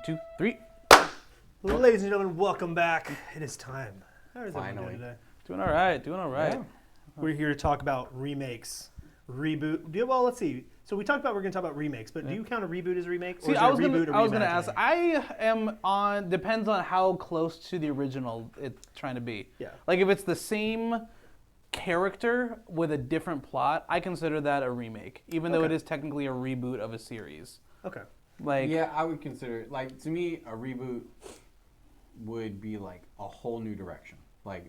2, 3. Ladies and gentlemen, welcome back. It is time. How is everyone doing today? Doing all right. Yeah. We're here to talk about remakes, reboot. Well, let's see. So we're going to talk about remakes, but do you count a reboot as a remake? See, I was going to ask. I am on. Depends on how close to the original it's trying to be. Yeah. Like if it's the same character with a different plot, I consider that a remake, even though it is technically a reboot of a series. Okay. Like yeah, I would consider it. Like to me, a reboot would be like a whole new direction, like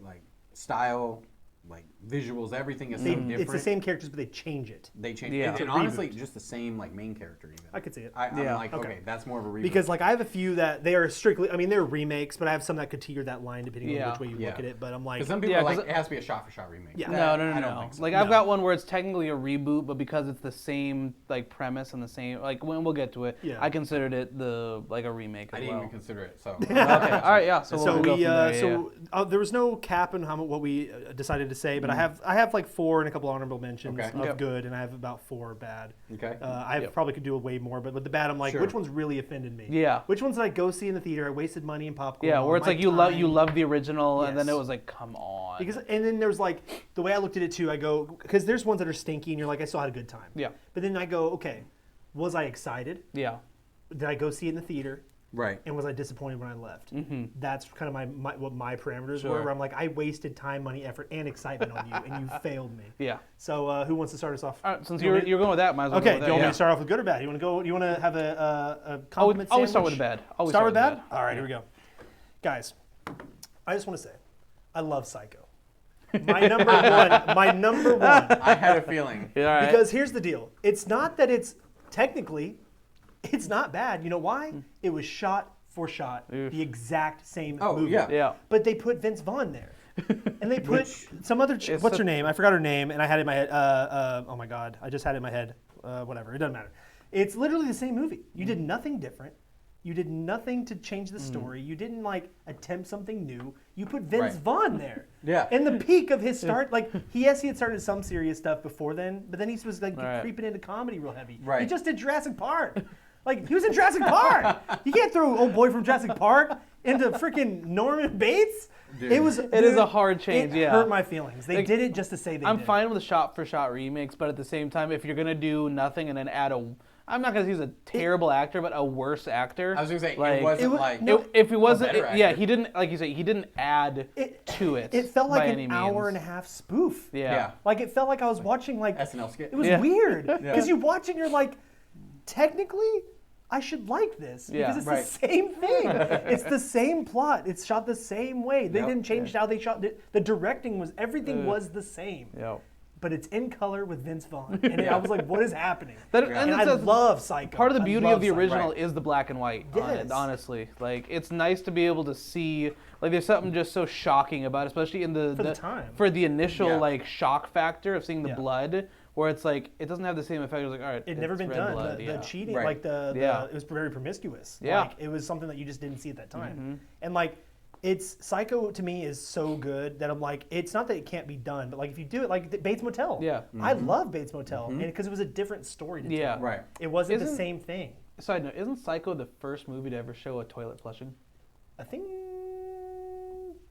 style, like visuals, everything is so different. It's the same characters, but they change it. They change Yeah. it, and honestly, just the same like main character even. I could see it. I'm like, okay, that's more of a reboot. Because like I have a few that they are strictly, I mean they're remakes, but I have some that could teeter that line depending on which way you look at it. But I'm like, because some people are like, it has to be a shot-for-shot remake. Yeah. No. I don't think so. Like I've got one where it's technically a reboot, but because it's the same like premise and the same like when we'll get to it, I considered it like a remake as I didn't even consider it. So okay, all right, yeah. So there was no cap on what we decided to say, but I have like 4 and a couple honorable mentions of good, and I have about 4 bad. Okay. I probably could do way more, but with the bad, I'm like, which ones really offended me? Yeah. Which ones did I go see in the theater? I wasted money and popcorn. Yeah, where it's like you love the original, and then it was like, come on. And then there's like the way I looked at it too. I go because there's ones that are stinky, and you're like, I still had a good time. Yeah. But then I go, okay, was I excited? Yeah. Did I go see it in the theater? Right. And was I disappointed when I left? Mm-hmm. That's kind of what my parameters were. Where I'm like, I wasted time, money, effort, and excitement on you, and you failed me. Yeah. So who wants to start us off? All right, since you're going with that, might as well. Okay. Go with Do you want that, me to start off with good or bad? You want to go? You want to have a compliment sandwich? Always start with the bad. Start with bad. All right. Here we go, guys. I just want to say, I love Psycho. My number one. My number one. I had a feeling. Yeah, right. Because here's the deal. It's not that it's technically. It's not bad. You know why? It was shot for shot, the exact same movie. Yeah. But they put Vince Vaughn there. And they put some other what's her name? I forgot her name, and I had it in my head. Oh my God. I just had it in my head. Whatever. It doesn't matter. It's literally the same movie. You did nothing different. You did nothing to change the story. You didn't like attempt something new. You put Vince Vaughn there. Yeah. In the peak of his start, like he had started some serious stuff before then, but then he was like creeping into comedy real heavy. Right. He just did Jurassic Park. Like, he was in Jurassic Park. You can't throw old boy from Jurassic Park into freaking Norman Bates. Dude. It is a hard change, It hurt my feelings. They did it just to say they did. I'm fine with the shot-for-shot remakes, but at the same time, if you're going to do nothing and then add I'm not going to say he's a terrible actor, but a worse actor. I was going to say, like, it wasn't like if he wasn't, he didn't, like you say, he didn't add to it. It felt like an hour and a half spoof. Yeah. Like, it felt like I was watching, like... SNL skit. It was weird. Because you watch it and you're like, technically... I should like this because it's the same thing. It's the same plot. It's shot the same way. They didn't change how they shot it. The directing was, everything was the same. Yep. But it's in color with Vince Vaughn. And I was like, what is happening? And I love Psycho. Part of the beauty of the original Psycho. is the black and white on it, Yes. honestly. Like, it's nice to be able to see, like, there's something just so shocking about it, especially in For the time. For the initial, like, shock factor of seeing the blood, where it's like, it doesn't have the same effect. It's like, all right, It'd never been done. Blood, The cheating, Right. like it was very promiscuous. Yeah. Like, it was something that you just didn't see at that time. And like, Psycho to me is so good that I'm like, it's not that it can't be done, but like if you do it, like Bates Motel. Yeah. I love Bates Motel, and because it was a different story to tell. Yeah. Right. It wasn't the same thing. Side note, isn't Psycho the first movie to ever show a toilet flushing? I think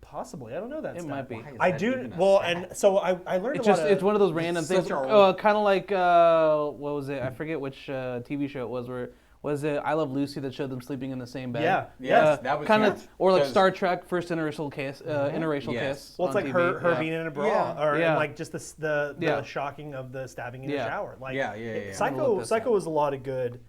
possibly. I don't know that. It might be. I do. Well, and so I learned It's one of those random things. Such a- Kind of like what was it? I forget which TV show it was. Where was it? I Love Lucy that showed them sleeping in the same bed. Yeah. Yes, that was kind huge. of, or like 'Cause- Star Trek first interracial kiss. Yes. Well, it's like on her TV. being in a bra, and like just the shocking of the stabbing in the shower. Like Yeah. Psycho was a lot of good.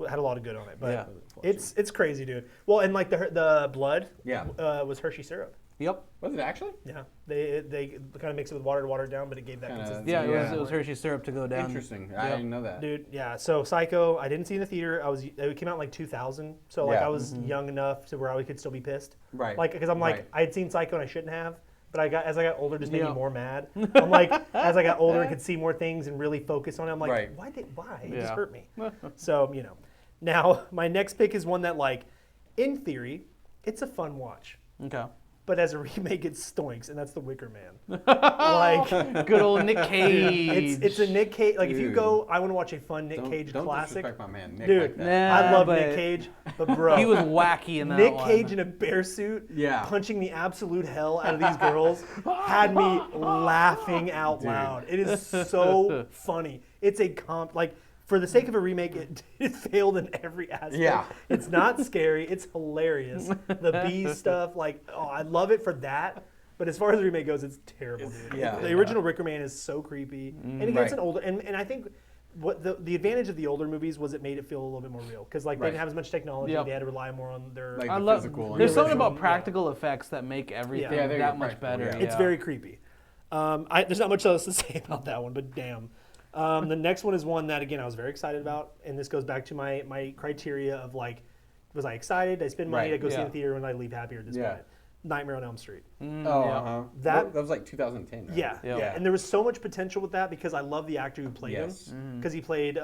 Had a lot of good on it, but it's crazy, dude. Well, and like the blood was Hershey syrup. Yep. Was it actually? Yeah, they kind of mixed it with water to water it down, but it gave that consistency. Yeah, it was Hershey syrup to go down. Interesting. I didn't know that. Dude, yeah. So Psycho, I didn't see in the theater. It came out in like 2000, so like I was young enough to where I could still be pissed. Right. Like because I'm like I had seen Psycho and I shouldn't have, but as I got older, it just made me more mad. I'm like as I got older, I could see more things and really focus on it. I'm like, why? It just hurt me. So Now my next pick is one that like, in theory, it's a fun watch. Okay. but as a remake, it stinks, and that's The Wicker Man. Like, good old Nick Cage. it's a Nick Cage. Like, if you Dude. go, I want to watch a fun Nick Cage don't classic. disrespect my man, Nick. Dude, like that. I love but Nick Cage, but bro, he was wacky in that Nick one. Cage in a bear suit, Yeah. punching the absolute hell out of these girls, had me laughing out loud. It is so funny. It's a like. For the sake of a remake, it failed in every aspect. Yeah. It's not scary. It's hilarious. The bee stuff, like, oh, I love it for that. But as far as the remake goes, it's terrible, dude. yeah. The original Wicker Man is so creepy. And again, it's an older, and I think what the advantage of the older movies was it made it feel a little bit more real. Because like they didn't have as much technology. Yep. They had to rely more on their... Like I the love. physical and There's something realism. about practical effects that make everything Yeah, there you that go, much practical, better. yeah. It's very creepy. There's not much else to say about that one, but damn. The next one is one that, again, I was very excited about, and this goes back to my criteria of, like, was I excited? Did I spend money Right, to go see yeah. the theater when I leave happy or disappointed? Yeah. Nightmare on Elm Street. Uh-huh. That- That was like 2010, right? Yeah, Yeah. yeah. And there was so much potential with that because I love the actor who played Yes. him. Because he played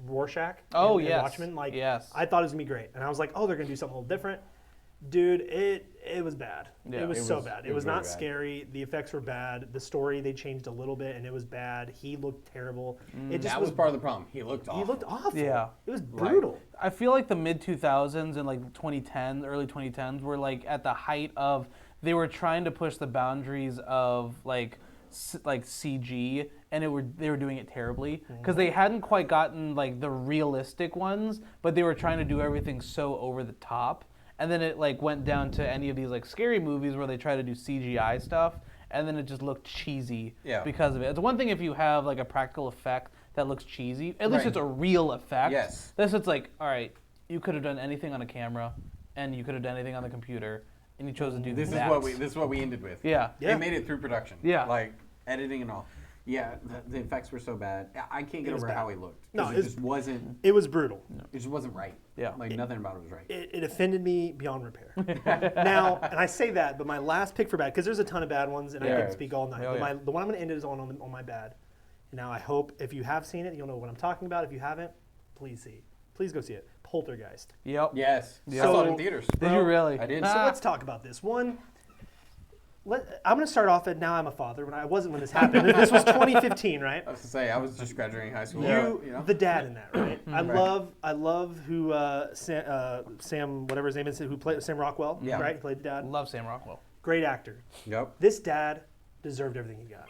Rorschach Oh, in yes. Watchmen. Like, Yes. I thought it was going to be great. And I was like, oh, they're going to do something a little different. Dude, it was bad. Yeah. It was It so was- bad. it It was was very not bad. scary. The effects were bad. The story, they changed a little bit, and it was bad. He looked terrible. It just That was part of the problem. He looked awful. He looked awful. Yeah. It was brutal. I feel like the mid 2000s and like 2010, early 2010s were like at the height of they were trying to push the boundaries of like CG, and they were doing it terribly because they hadn't quite gotten like the realistic ones, but they were trying to do everything so over the top. And then it like went down to any of these like scary movies where they try to do CGI stuff, and then it just looked cheesy because of it. It's one thing if you have like a practical effect that looks cheesy. At least Right. it's a real effect. Yes. This it's like, all right, you could have done anything on a camera, and you could have done anything on the computer, and you chose to do This that. is what we ended with. Yeah. Yeah. They made it through production. Yeah. Like editing and all. Yeah, the effects were so bad. I can't get was over bad. how he looked. No, 'Cause it it just wasn't. It was brutal. It just wasn't right. Yeah. Like nothing about it was right. It offended me beyond repair. Now, and I say that, but my last pick for bad, because there's a ton of bad ones, and I Yeah. can speak all night. Oh, But yeah. the one I'm going to end it is on my bad. Now, I hope if you have seen it, you'll know what I'm talking about. If you haven't, please see. Please go see it. Poltergeist. Yep. Yes. Yeah. I saw it So- in theaters. Did you really? I did. So let's talk about this. One, I'm going to start off at now I'm a father. When I wasn't when this happened. This was 2015, right? I was to say I was just graduating high school. You, you know? the dad in that, right? Right. I love who Sam, whatever his name is, who played Sam Rockwell, Yeah. right? He played the dad. Love Sam Rockwell. Great actor. Yep. This dad deserved everything he got.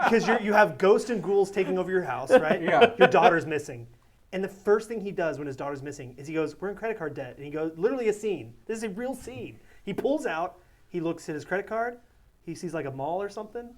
Because you have ghosts and ghouls taking over your house, right? Yeah. Your daughter's missing. And the first thing he does when his daughter's missing is he goes, we're in credit card debt. And he goes, literally a scene. This is a real scene. He pulls out, he looks at his credit card, he sees like a mall or something,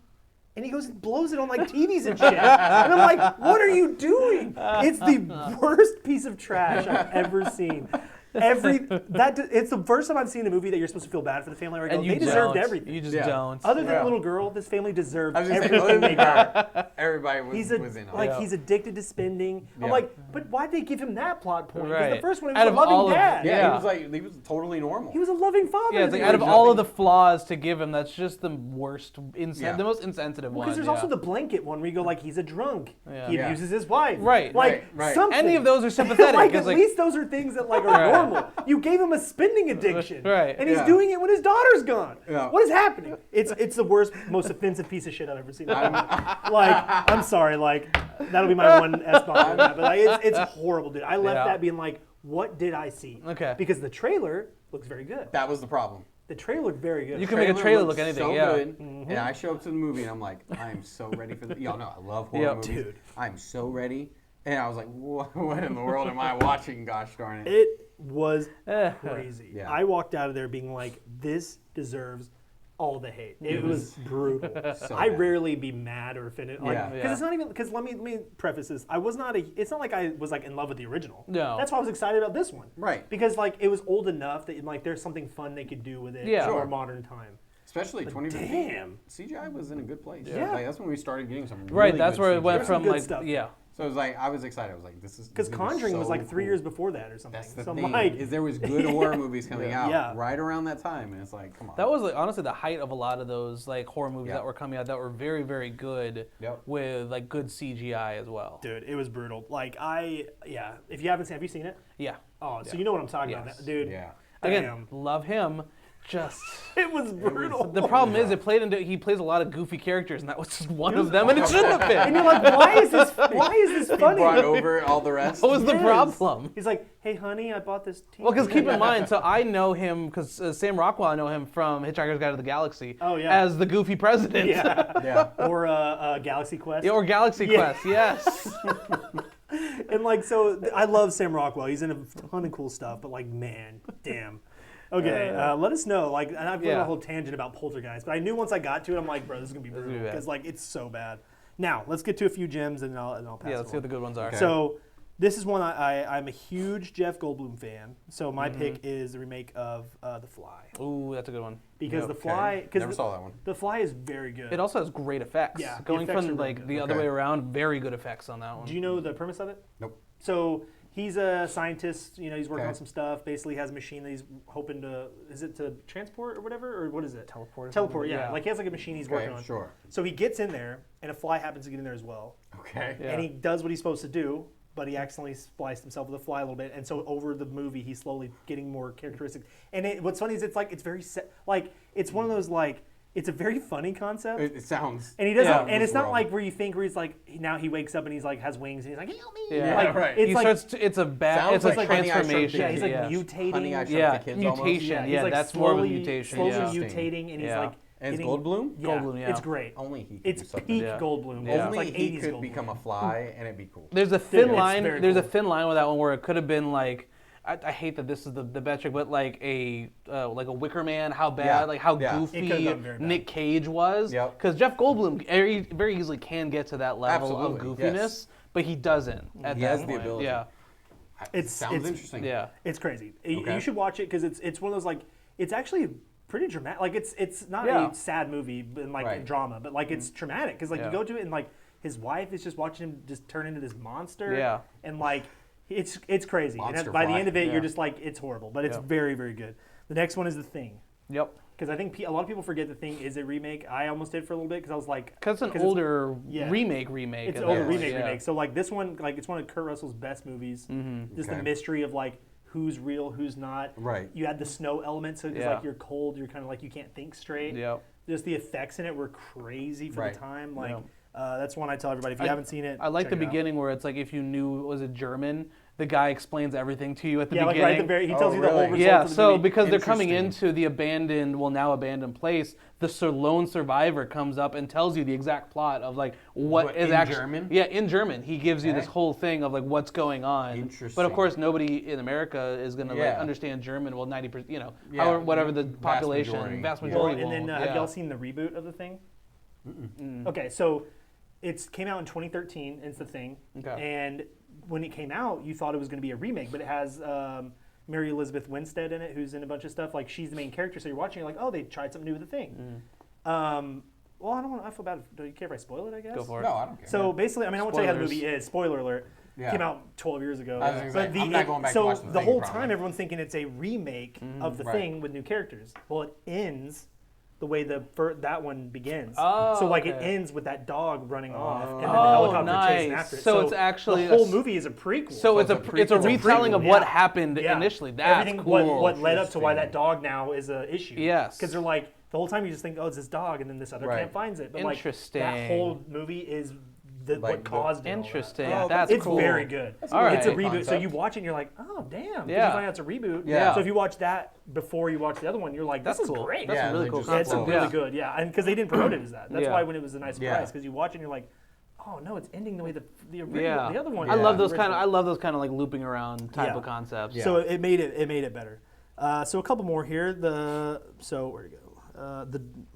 and he goes and blows it on like TVs and shit. And I'm like, what are you doing? It's the worst piece of trash I've ever seen. It's the first time I've seen a movie that you're supposed to feel bad for the family. Where I go, And you they deserved don't. everything. You just Yeah. don't. Other than Yeah. the little girl, this family deserved I was just saying, everything they got. everybody was He's in on it. he's addicted to spending. I'm Yeah. like, but why'd they give him that plot point? Because Right. the first one, he Out was a of all loving of- dad. Yeah, Yeah. he was totally normal. He was a loving father. Yeah, it's like in out of the all original. of the flaws to give him, that's just the worst, Yeah. the most insensitive one. Because there's yeah. also the blanket one where you go like he's a drunk. Yeah. He Yeah. abuses his wife. Right. Like Right. something. Any of those are sympathetic. like It's at least those are things that like are Right. normal. You gave him a spending addiction. Right. And he's Yeah. doing it when his daughter's gone. Yeah. What is happening? It's the worst, most offensive piece of shit I've ever seen. I'm sorry, like that'll be my one S-bomb on that, but like, it's horrible, dude. I left Yeah. that being like, what did I see? Okay. Because the trailer looks very good. That was the problem. The trailer looked very good. You can make a trailer looked look anything, so yeah. good, and I show up to the movie and I'm like, I am so ready for this. Y'all know I love horror Yep. movies. Dude. I'm so ready. And I was like, what in the world am I watching? Gosh darn it. It was crazy. Yeah. I walked out of there being like, this deserves all the hate. It was brutal. So I bad. rarely be mad or offended. Like, Yeah. because it's not even, because let me preface this. It's not like I was like in love with the original. No. That's why I was excited about this one. Right. Because like it was old enough that like there's something fun they could do with it Yeah. in Sure. our modern time. Especially 2015. Damn. CGI was in a good place. Yeah. Like, that's when we started getting some Right, really that's good where it CGI. went There's some from good like, stuff. yeah. So it was like, I was excited. I was like, this is Because gonna be Conjuring was so like 3 cool. years before that or something. That's the so I'm thing, like, is there was good horror movies coming out Yeah. right around that time, and it's like, come on. That was like honestly the height of a lot of those like horror movies Yeah. that were coming out that were very, very good Yep. with like good CGI as well. dude, it was brutal. Like if you haven't seen, have you seen it? Yeah. Oh, so you know what I'm talking Yes. about, dude. Yeah. Again, Damn. love him. just. It was brutal. The problem is, he plays a lot of goofy characters, and that was just one of them, and it shouldn't have And been. you're like, why is this funny? Brought over all the rest. What was the Yes. problem? He's like, hey, honey, I bought this t-shirt. Well, because keep in mind, so I know him, because Sam Rockwell, I know him from Hitchhiker's Guide to the Galaxy as the goofy president. Yeah. Or Galaxy Quest. Yeah, or Galaxy Quest, yes. And like, so I love Sam Rockwell. He's in a ton of cool stuff, but like, man, damn. Okay, let us know. Like, and I've got a whole tangent about Poltergeist, but I knew once I got to it, I'm like, bro, this is gonna be brutal because like it's so bad. Now, let's get to a few gems, and I'll pass. Yeah, let's see what the good ones are. Okay. So this is one I'm a huge Jeff Goldblum fan. So my pick is the remake of The Fly. Ooh, that's a good one. Because The Fly, Never saw that one. The Fly is very good. It also has great effects. Yeah, the Going effects are from really like good. the other way around, very good effects on that one. Do you know the premise of it? Nope. So he's a scientist, he's working on some stuff. Basically has a machine that he's hoping to, is it to transport or whatever? Or what is it? Teleport or Teleport, something? yeah. Like he has like a machine he's working on. Sure. So he gets in there and a fly happens to get in there as well. Okay. Yeah. And he does what he's supposed to do, but he accidentally spliced himself with a fly a little bit. And so over the movie, he's slowly getting more characteristics. And what's funny is it's very, it's one of those it's a very funny concept. It sounds. And he doesn't, Yeah. and it's not Wrong. like where you think where he's like now he wakes up and he's like has wings and he's like help me. Yeah, Like, right. It's He like starts. It's a Sounds It's a like Honey, I Shrunk the transformation. yeah, he's like Honey, mutating. I Shrunk Yeah, the Kids almost. mutation. he's Yeah, like that's more of a slowly- mutation. Slowly Yeah. mutating, and he's Yeah. like. And it's getting- Goldblum? Yeah, Goldblum, yeah. It's great. Only he could It's do something. peak Yeah. Goldblum. Yeah. It's Only like he 80s could Goldblum. become a fly and it'd be cool. There's a thin it's line. very There's a cool. thin line with that one where it could have been like. I hate that this is the metric, but like a Wicker Man, how bad, Yeah. like how Yeah. It could've goofy gotten very bad. Nick Cage was. Yep. Because Jeff Goldblum very easily can get to that level of Absolutely, goofiness, yes. but he doesn't at He that has the point. ability. Yeah. It sounds interesting. Yeah. It's crazy. Okay. You should watch it because it's one of those it's actually pretty dramatic. Like it's not Yeah. a sad movie and Right. drama, but it's traumatic because Yeah. you go to it and his wife is just watching him just turn into this monster. Yeah. And it's crazy. And Monster by the fly. end of it, Yeah. you're just it's horrible, but it's Yeah. very very good. The next one is The Thing. Yep. Because I think a lot of people forget The Thing is a remake. I almost did for a little bit because I was like, Because it's an older yeah. remake. it's at an older that point, remake yeah. remake. So this one, it's one of Kurt Russell's best movies. Mm-hmm. Just the Okay. mystery of who's real, who's not. Right. You add the snow element, so it's Yeah. you're cold, you're kind of you can't think straight. Yep. Just the effects in it were crazy for Right. the time. Yeah. That's one I tell everybody if you haven't seen it. I like check the it out. beginning where it's if you knew it was a German, the guy explains everything to you at the Yeah, beginning. right at the very, he tells Oh, you the whole really? result Yeah, of the so movie. because they're coming Interesting. into the now abandoned place, the lone survivor comes up and tells you the exact plot of what What, is in actually German? Yeah, in German. He gives you this Okay. whole thing of what's going on. But of Interesting. course, nobody in America is going to Yeah. understand German. Well, 90%, Yeah, however, whatever the vast population, majority. vast Yeah. majority. And then won't. have Yeah. y'all seen the reboot of The Thing? Okay, so it came out in 2013. It's The Thing, Okay. and when it came out, you thought it was going to be a remake, but it has Mary Elizabeth Winstead in it, who's in a bunch of stuff. She's the main character, so you're watching, you're like, oh, they tried something new with The Thing. Well, I feel bad. Do you care if I spoil it? I guess. Go for it. No, I don't care. So basically, I won't tell you how the Spoilers. movie is. Spoiler alert. Yeah. Came out 12 years ago. I was gonna say, I'm not going back to so watch The the Thing, whole probably. time, everyone's thinking it's a remake of The Right. Thing with new characters. Well, it ends the way that one begins. Oh, so it okay. ends with that dog running off and then the Oh, helicopter chasing nice. after it. So it's actually the whole a- movie is a prequel. So it's a it's a retelling prequel, of what yeah. happened Yeah. initially. That's everything cool. what led up to why Interesting. that dog now is a issue. Yes. Because they're the whole time you just think, oh, it's this dog, and then this other Right. camp finds it. But Interesting. that whole movie is what caused it. all that. Interesting. Oh, That's It's cool. very good. All right. It's a reboot. So Concept. you watch it and you're like, oh, damn. 'Cause Yeah. You find out it's a reboot. Yeah. So if you watch that before you watch the other one, you're like, this That's is cool. great. That's Yeah, a really they cool just- Yeah, it's concept. really Yeah. good. Yeah. And because they didn't promote it as that. That's Yeah. why when it was a nice surprise. Yeah. Because you watch it and you're like, oh, no, it's ending the way the original, Yeah. the other one. I Yeah. love those kind of looping around type Yeah. of concepts. Yeah. So it made it better. So a couple more here. Where'd it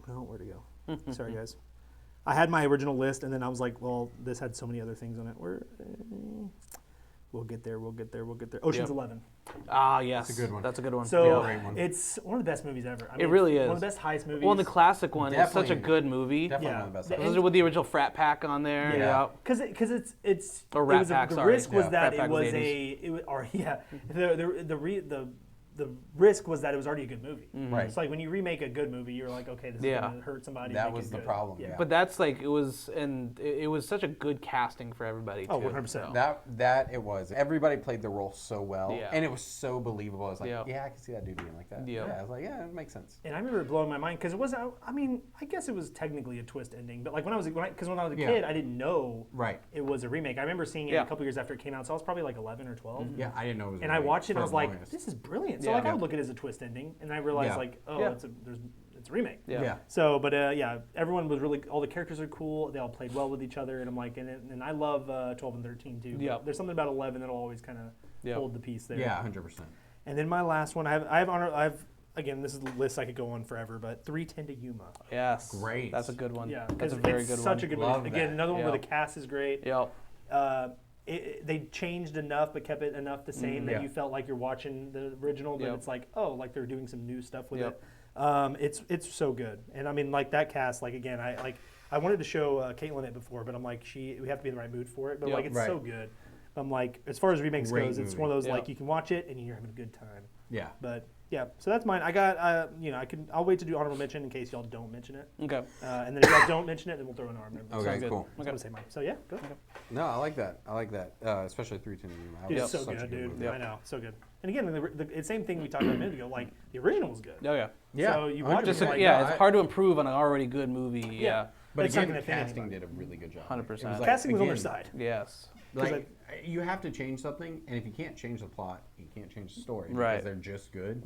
go? Where'd it go? Sorry, guys. I had my original list, and then I was like, well, this had so many other things on it. We'll get there. Ocean's Yep. 11. Ah, yes. That's a good one. That's a good one. So Yeah. Great one. it's one of the best movies ever. I It mean, really is. one of the best heist movies. Well, and the classic one is such a Definitely. good movie. Definitely Yeah. one of the best. The- Especially with the original frat pack on there. Yeah. Because it's Or Rat it was Pack, the sorry. risk was Yeah, that Rat Pack it was was 80s. the the risk was that it was already a good movie. Right. It's like when you remake a good movie, you're like, okay, this is Yeah. gonna hurt somebody. That make was it the good. problem. Yeah. But that's like it was such a good casting for everybody. Oh, too, 100%. so. That it was. Everybody played the role so well, Yeah. and it was so believable. I was like, Yeah. yeah, I can see that dude being like that. Yeah. I was like, yeah, it makes sense. And I remember it blowing my mind because it was. I mean, I guess it was technically a twist ending, but like when I was a Yeah. kid, I didn't know Right. it was a remake. I remember seeing it Yeah. a couple years after it came out, so I was probably like 11 or 12. Yeah, I didn't know it was. And a I remake watched it and for I was the like, longest. this is brilliant. So Yeah. like I would look at it as a twist ending, and I realized Yeah. like, oh, Yeah. it's a remake. Yeah. Yeah. So, but yeah, everyone was really. All the characters are cool. They all played well with each other, and I'm like, and I love 12 and 13 too. but Yeah. There's something about 11 that'll always kind of Yeah. hold the piece there. Yeah, 100%. And then my last one, I've again, this is a list I could go on forever, but 310 to Yuma. Yes. Great. That's a good one. Yeah, That's because a very it's good such one. a good Love movie. Again, that. another one where Yeah. the cast is great. Yep. They changed enough, but kept it enough the same that Yeah. you felt like you're watching the original, but Yep. it's like, oh, like they're doing some new stuff with Yep. it. It's so good, and I mean, like that cast. Like again, I wanted to show Caitlin it before, but I'm like, we have to be in the right mood for it. But Yep. like, it's Right. so good. I'm like, as far as remakes Great goes, it's movie. one of those Yeah. like you can watch it and you're having a good time. Yeah. But yeah, so that's mine. I got I'll wait to do honorable mention in case y'all don't mention it, Okay. and then if y'all don't mention it, then we'll throw an honorable. Okay, Sounds good. cool. So I'm gonna say mine. So yeah, go. No, I like that. Especially 310 to Yuma. That It's was so such a good, dude. movie. Yep. I know, so good. And again, the same thing we talked about a minute ago. Like the original was good. Oh yeah. Yeah. So you watch it, Just you're like, yeah, no, it's I- hard to improve on an already good movie. Yeah. But It's not again, gonna offend casting anybody. did a really good job. 100%. It was like, Casting was on their again, side. Yes. 'Cause Like you have to change something, and if you can't change the plot, you can't change the story Right. because they're just good.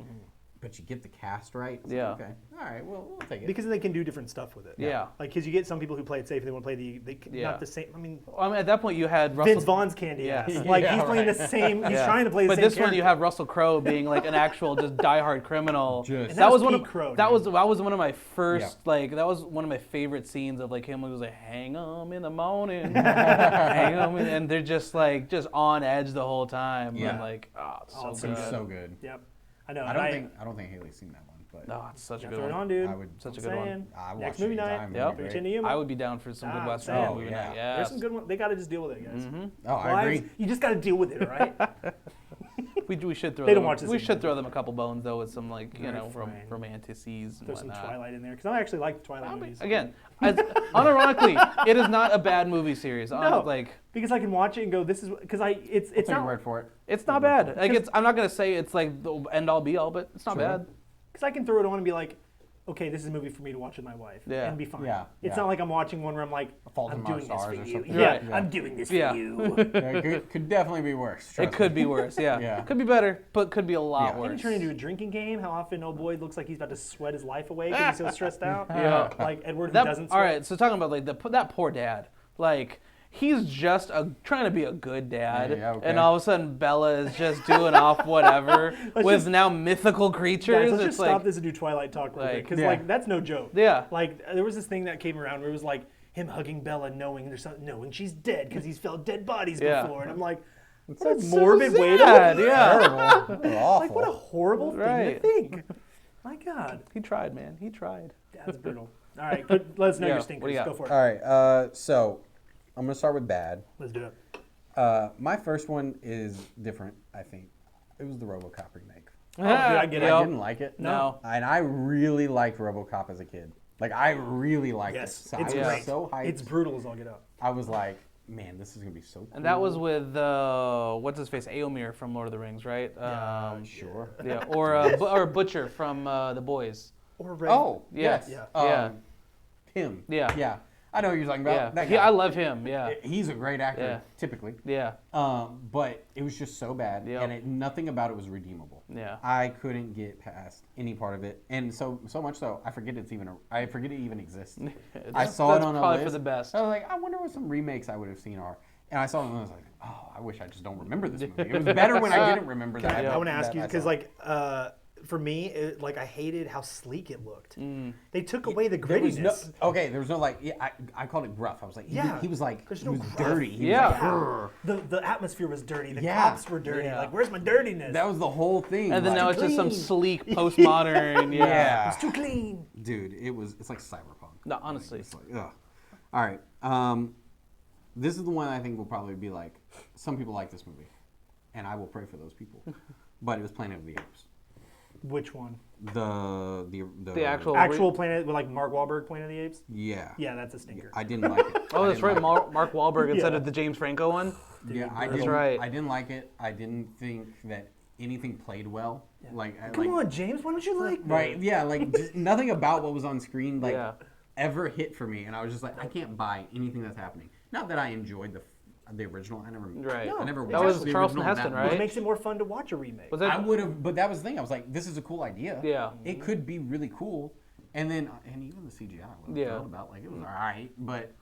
But you get the cast right. It's Yeah. Like, okay. All right. Well, we'll take it. Because they can do different stuff with it. Yeah. Like, because you get some people who play it safe and they want to play Yeah. not the same. I mean, Well, I mean, at that point you had Russell. Vince Vaughn's candy Yeah. ass. Like Yeah, he's playing the right. same. He's Yeah. trying to play the But same. this one you character. have Russell Crowe being like an actual just diehard criminal. Just- And that was was one of Pete Crowe, that dude. was one of my first that was one of my favorite scenes of like him. He was like, "Hang 'em in the morning, hang 'em," and they're just on edge the whole time. Yeah. And like, oh, it's so it's good. It's so good. Yep. I know. I don't think Haley's seen that one, but No, it's such a Yeah, good throw it one. on, dude. I would. Such a I'm good one. saying. I watch Next it movie night. anytime. Yep. It'd be great. Pretend Yuma. I would be down for some good I'm Western saying. movie Oh, yeah. night. Yes. There's some good ones. They got to just deal with it, guys. Oh, I Wives, agree. you just got to deal with it, all right? We should throw They them. don't watch this We anymore. should throw them a couple bones though with some like Right, fine. romanticities and Throw some whatnot. Twilight in there because I actually like the Twilight movies. Again, unironically, it is not a bad movie series. No. Like Because I can watch it and go, this is because it's Take your not word for it. it's not bad. Like I'm not gonna say it's like the end all be all, but it's not Sure. bad. because I can throw it on and be like, okay, this is a movie for me to watch with my wife Yeah. and be fine. Yeah, It's yeah. not like I'm watching one where I'm like, Fault I'm in Our doing this Stars for or you. something. Yeah, Right. I'm doing this Yeah. for you. It could definitely be worse. It trust could me. be worse. Yeah. Yeah. Could be better, but could be a lot Yeah. worse. And it turned into a drinking game. How often old boy looks like he's about to sweat his life away because he's so stressed out. Yeah. Like Edward who That, doesn't all sweat. right, so talking about like that poor dad, like he's just trying to be a good dad, Yeah, okay. and all of a sudden Bella is just doing off whatever with just- now mythical creatures. Guys, let's It's just like stop this and do Twilight talk real quick because Yeah. like that's no joke. Yeah. Like there was this thing that came around where it was like him hugging Bella, knowing there's something, knowing she's dead because he's felt dead bodies Yeah. before, and I'm like, what a That's so morbid way to sad, look. yeah. Terrible. Awful. Like what a horrible thing to Right. think. My God, He tried, man. He tried. that's brutal. All right, let us know Yeah, your what do stinkers. you got? Go for it. All right. So I'm gonna start with bad. Let's do it. My first one is different. I think it was the RoboCop remake. Oh, dude, I get it. I Yep. didn't like it. No. And I really liked RoboCop as a kid. Like I really liked Yes, it. So it's I was great. so hyped. It's brutal as all get up. I was like, man, this is gonna be so cool. And that was with what's his face, Aomir from Lord of the Rings, right? Sure. Yeah, or Butcher from The Boys. Or Red. Oh, Yes. yes. Yeah. Him. Yeah. Yeah. I know who you're talking about. Yeah, That I guy. love him. Yeah, He's a great actor, Yeah. typically. yeah, But it was just so bad, Yep. and nothing about it was redeemable. yeah. I couldn't get past any part of it, and so much so I forget it even exists. I saw it That's on a probably list. for the best. I was like, I wonder what some remakes I would have seen are. And I saw them and I was like, oh, I wish I just don't remember this movie. It was better when I didn't remember that. I want to ask that you I because saw it. like for me, like I hated how sleek it looked. They took away the There was grittiness. there was no like, yeah, I called it gruff. I was like, Yeah. he was like, There's he no was gruff. dirty. He Yeah. was like, "Grr." The atmosphere was dirty. The Yeah. cops were dirty. Yeah. Like, where's my dirtiness? That was the whole thing. And then like, now it's just some clean. sleek postmodern. Yeah. yeah. It's too clean. Dude, it's like cyberpunk. No, honestly. It's like, ugh. All right. This is the one I think will probably be like, some people like this movie, and I will pray for those people. But it was Planet of the Apes. Which one? The Actual Planet with like Mark Wahlberg Planet of the Apes? Yeah. Yeah, that's a stinker. I didn't like it. Oh, that's right. Like Mark Wahlberg instead of the James Franco one. Yeah, That's right. I didn't like it. I didn't think that anything played well. Yeah. Like, Come on, James, why don't you like that? right? Yeah, like just nothing about what was on screen like Yeah. ever hit for me, and I was just like, I can't buy anything that's happening. Not that I enjoyed the original. I never. Right. No, I never that watched was the Charleston original Heston, that right? much. It makes it more fun to watch a remake. Was that? I would have, but that was the thing. I was like, this is a cool idea. Yeah. It could be really cool, and then even the CGI I would have thought about, like it was all right, but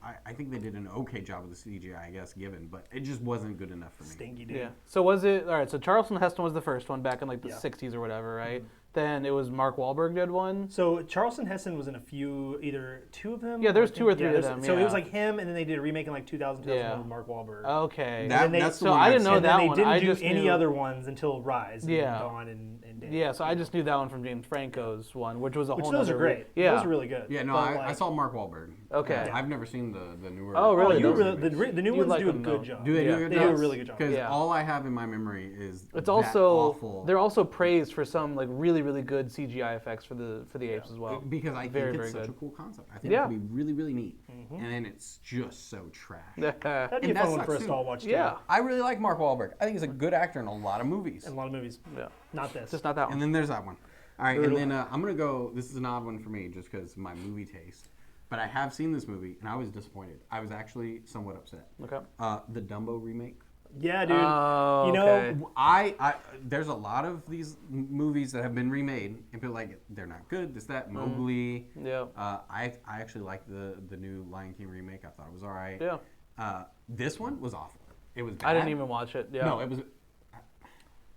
I think they did an okay job with the CGI, I guess, given, but it just wasn't good enough for me. Stinky dude. Yeah. So was it all right? So Charleston Heston was the first one back in like the Yeah. '60s or whatever, right? Then it was Mark Wahlberg did one. So Charleston Heston was in a few, either two of them. Yeah, there's I two or think. three of there's- them, So it yeah. was like him, and then they did a remake in like 2000, 2001 Yeah. with Mark Wahlberg. Okay. That's the so one I I've didn't know seen. and that then one. they didn't I do just any knew, other ones until Rise. And Yeah. Dawn and Day. Yeah, so I just knew that one from James Franco's one, which was a Which whole. those are nother great. Yeah. Those are really good. Yeah, no, But, I like, saw Mark Wahlberg. Okay. Yeah, I've never seen the newer. Oh, really? you Those really, movies. the new You'd ones like do a them, good though. job. Do they Yeah. do a good They job? do a really good job. Because Yeah. all I have in my memory is It's that also awful. they're also praised for some like really good CGI effects for the apes as well. Because I Very, think it's very such good. a cool concept. I think Yeah. it could be really, really neat. And then it's just so trash. That'd be a And fun that one for sucks, us to too. all watch. Yeah. I really like Mark Wahlberg. I think he's a good actor in a lot of movies. In a lot of movies. Yeah. Not this. Just not that And one. then there's that one. All right, Brutal. and then I'm going to go, this is an odd one for me just because my movie taste. But I have seen this movie, and I was disappointed. I was actually somewhat upset. Okay. The Dumbo remake. Yeah, dude. Oh, You know, okay. I there's a lot of these movies that have been remade, and people are like, they're not good, this, that, Mowgli. Yeah. I actually like the new Lion King remake. I thought it was all right. Yeah. This one was awful. It was bad. I didn't even watch it. Yeah. No, it was.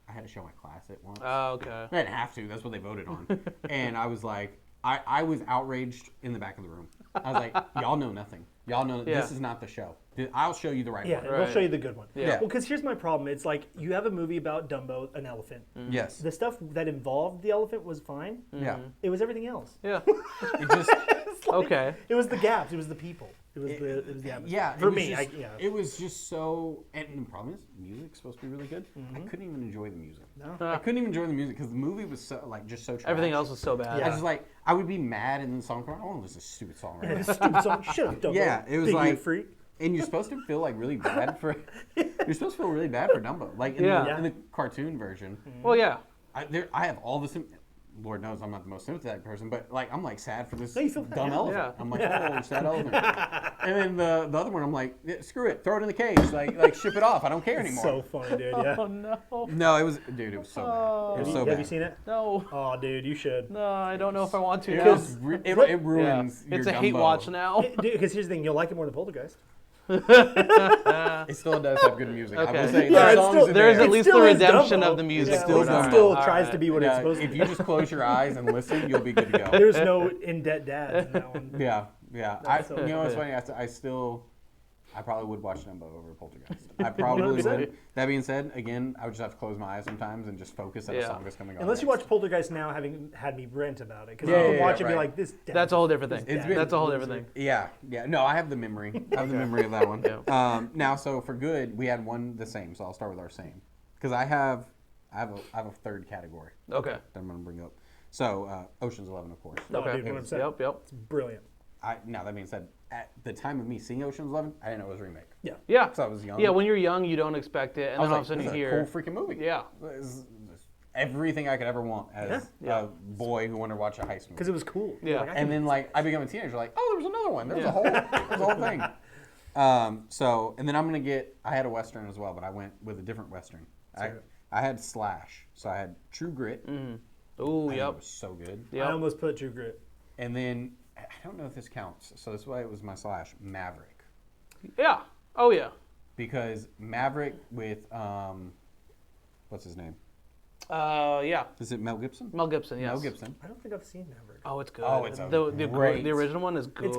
I had to show my class it once. Oh, okay. I didn't have to. That's what they voted on. And I was like, I was outraged in the back of the room. I was like, y'all know nothing. Y'all know Yeah. this is not the show. I'll show you the right yeah, one. they'll Right. show you the good one. Yeah. Well, because here's my problem. It's like you have a movie about Dumbo, an elephant. Yes. The stuff that involved the elephant was fine. Yeah. It was everything else. Yeah. It just. It's like- Okay. It was the gaps. It was the people. It was the atmosphere. Yeah. For it was me, just, yeah. it was just so. And the problem is, music's supposed to be really good. I couldn't even enjoy the music. No. I couldn't even enjoy the music because the movie was so just so. Trash. Everything else was so bad. I Yeah. was just like, I would be mad in the song. Oh, this is a stupid song. Right? This stupid song. Shut up, Dumbo. Yeah, it was Big like- ear freak. And you're supposed to feel like really bad for. You're supposed to feel really bad for Dumbo, like in, Yeah. in the cartoon version. Well, yeah. I have all this. Lord knows I'm not the most sympathetic person, but like I'm like sad for this No, you feel bad, dumb yeah. elephant. Yeah. I'm like, oh, sad elephant. And then the other one, I'm like, yeah, screw it, throw it in the cage, like ship it off. I don't care anymore. So funny, dude. Yeah. Oh no. No, it was, dude, it was so bad. It was so Have bad. you seen it? No. Oh, dude, you should. No, I don't know if I want to. It, now. was it What? ruins. It's your a hate Dumbo. watch now. Because here's the thing, you'll like it more than Poltergeist. It still does have good music. I Okay. will say, Yeah, there's it's songs still- in There's there. at It least the still is redemption Dumbo. of the music. It still still, Dumbo. still All tries right. to be what it's Yeah, supposed to if be. you just close your eyes and listen, you'll be good to go. There's no in-debt dads in that one. Yeah. so You know what's funny. funny? I probably would watch Dumbo over Poltergeist. I probably 100%. would. That being said, again, I would just have to close my eyes sometimes and just focus on a Yeah. song that's coming on. Unless you next. watch Poltergeist now, having had me rant about it, because Yeah, you can yeah, watch yeah, it and be right. like, "This." That's a whole different thing. It's been- That's a whole different thing. Yeah. No, I have the memory. I have the memory of that one. Yeah. Now, so for good, we had one the same. So I'll start with our same because I have a third category Okay. that I'm going to bring up. So Ocean's 11, of course. No, Okay. dude, 100%. Yep. It's brilliant. Now that being said, at the time of me seeing Ocean's 11, I didn't know it was a remake. Yeah. Yeah. Because I was young. Yeah. When you're young, you don't expect it, and I was then all like, of a sudden this you is hear. a cool freaking movie. Yeah. This is everything I could ever want as Yeah. a boy who wanted to watch a heist movie. Because it was cool. Yeah. Like, I And then like I become a teenager, like, oh, there was another one. There was Yeah. a whole thing. So and then I had a Western as well, but I went with a different Western. I had Slash. So I had True Grit. Ooh, I think yep. It was so good. I Yep. almost put True Grit. And then I don't know if this counts. So that's why it was my Slash, Maverick. Yeah. Oh yeah. Because Maverick with what's his name? Yeah. Is it Mel Gibson? Mel Gibson. Yes. Mel Gibson. I don't think I've seen Maverick. Oh, it's good. Oh, it's a the great- original one is good.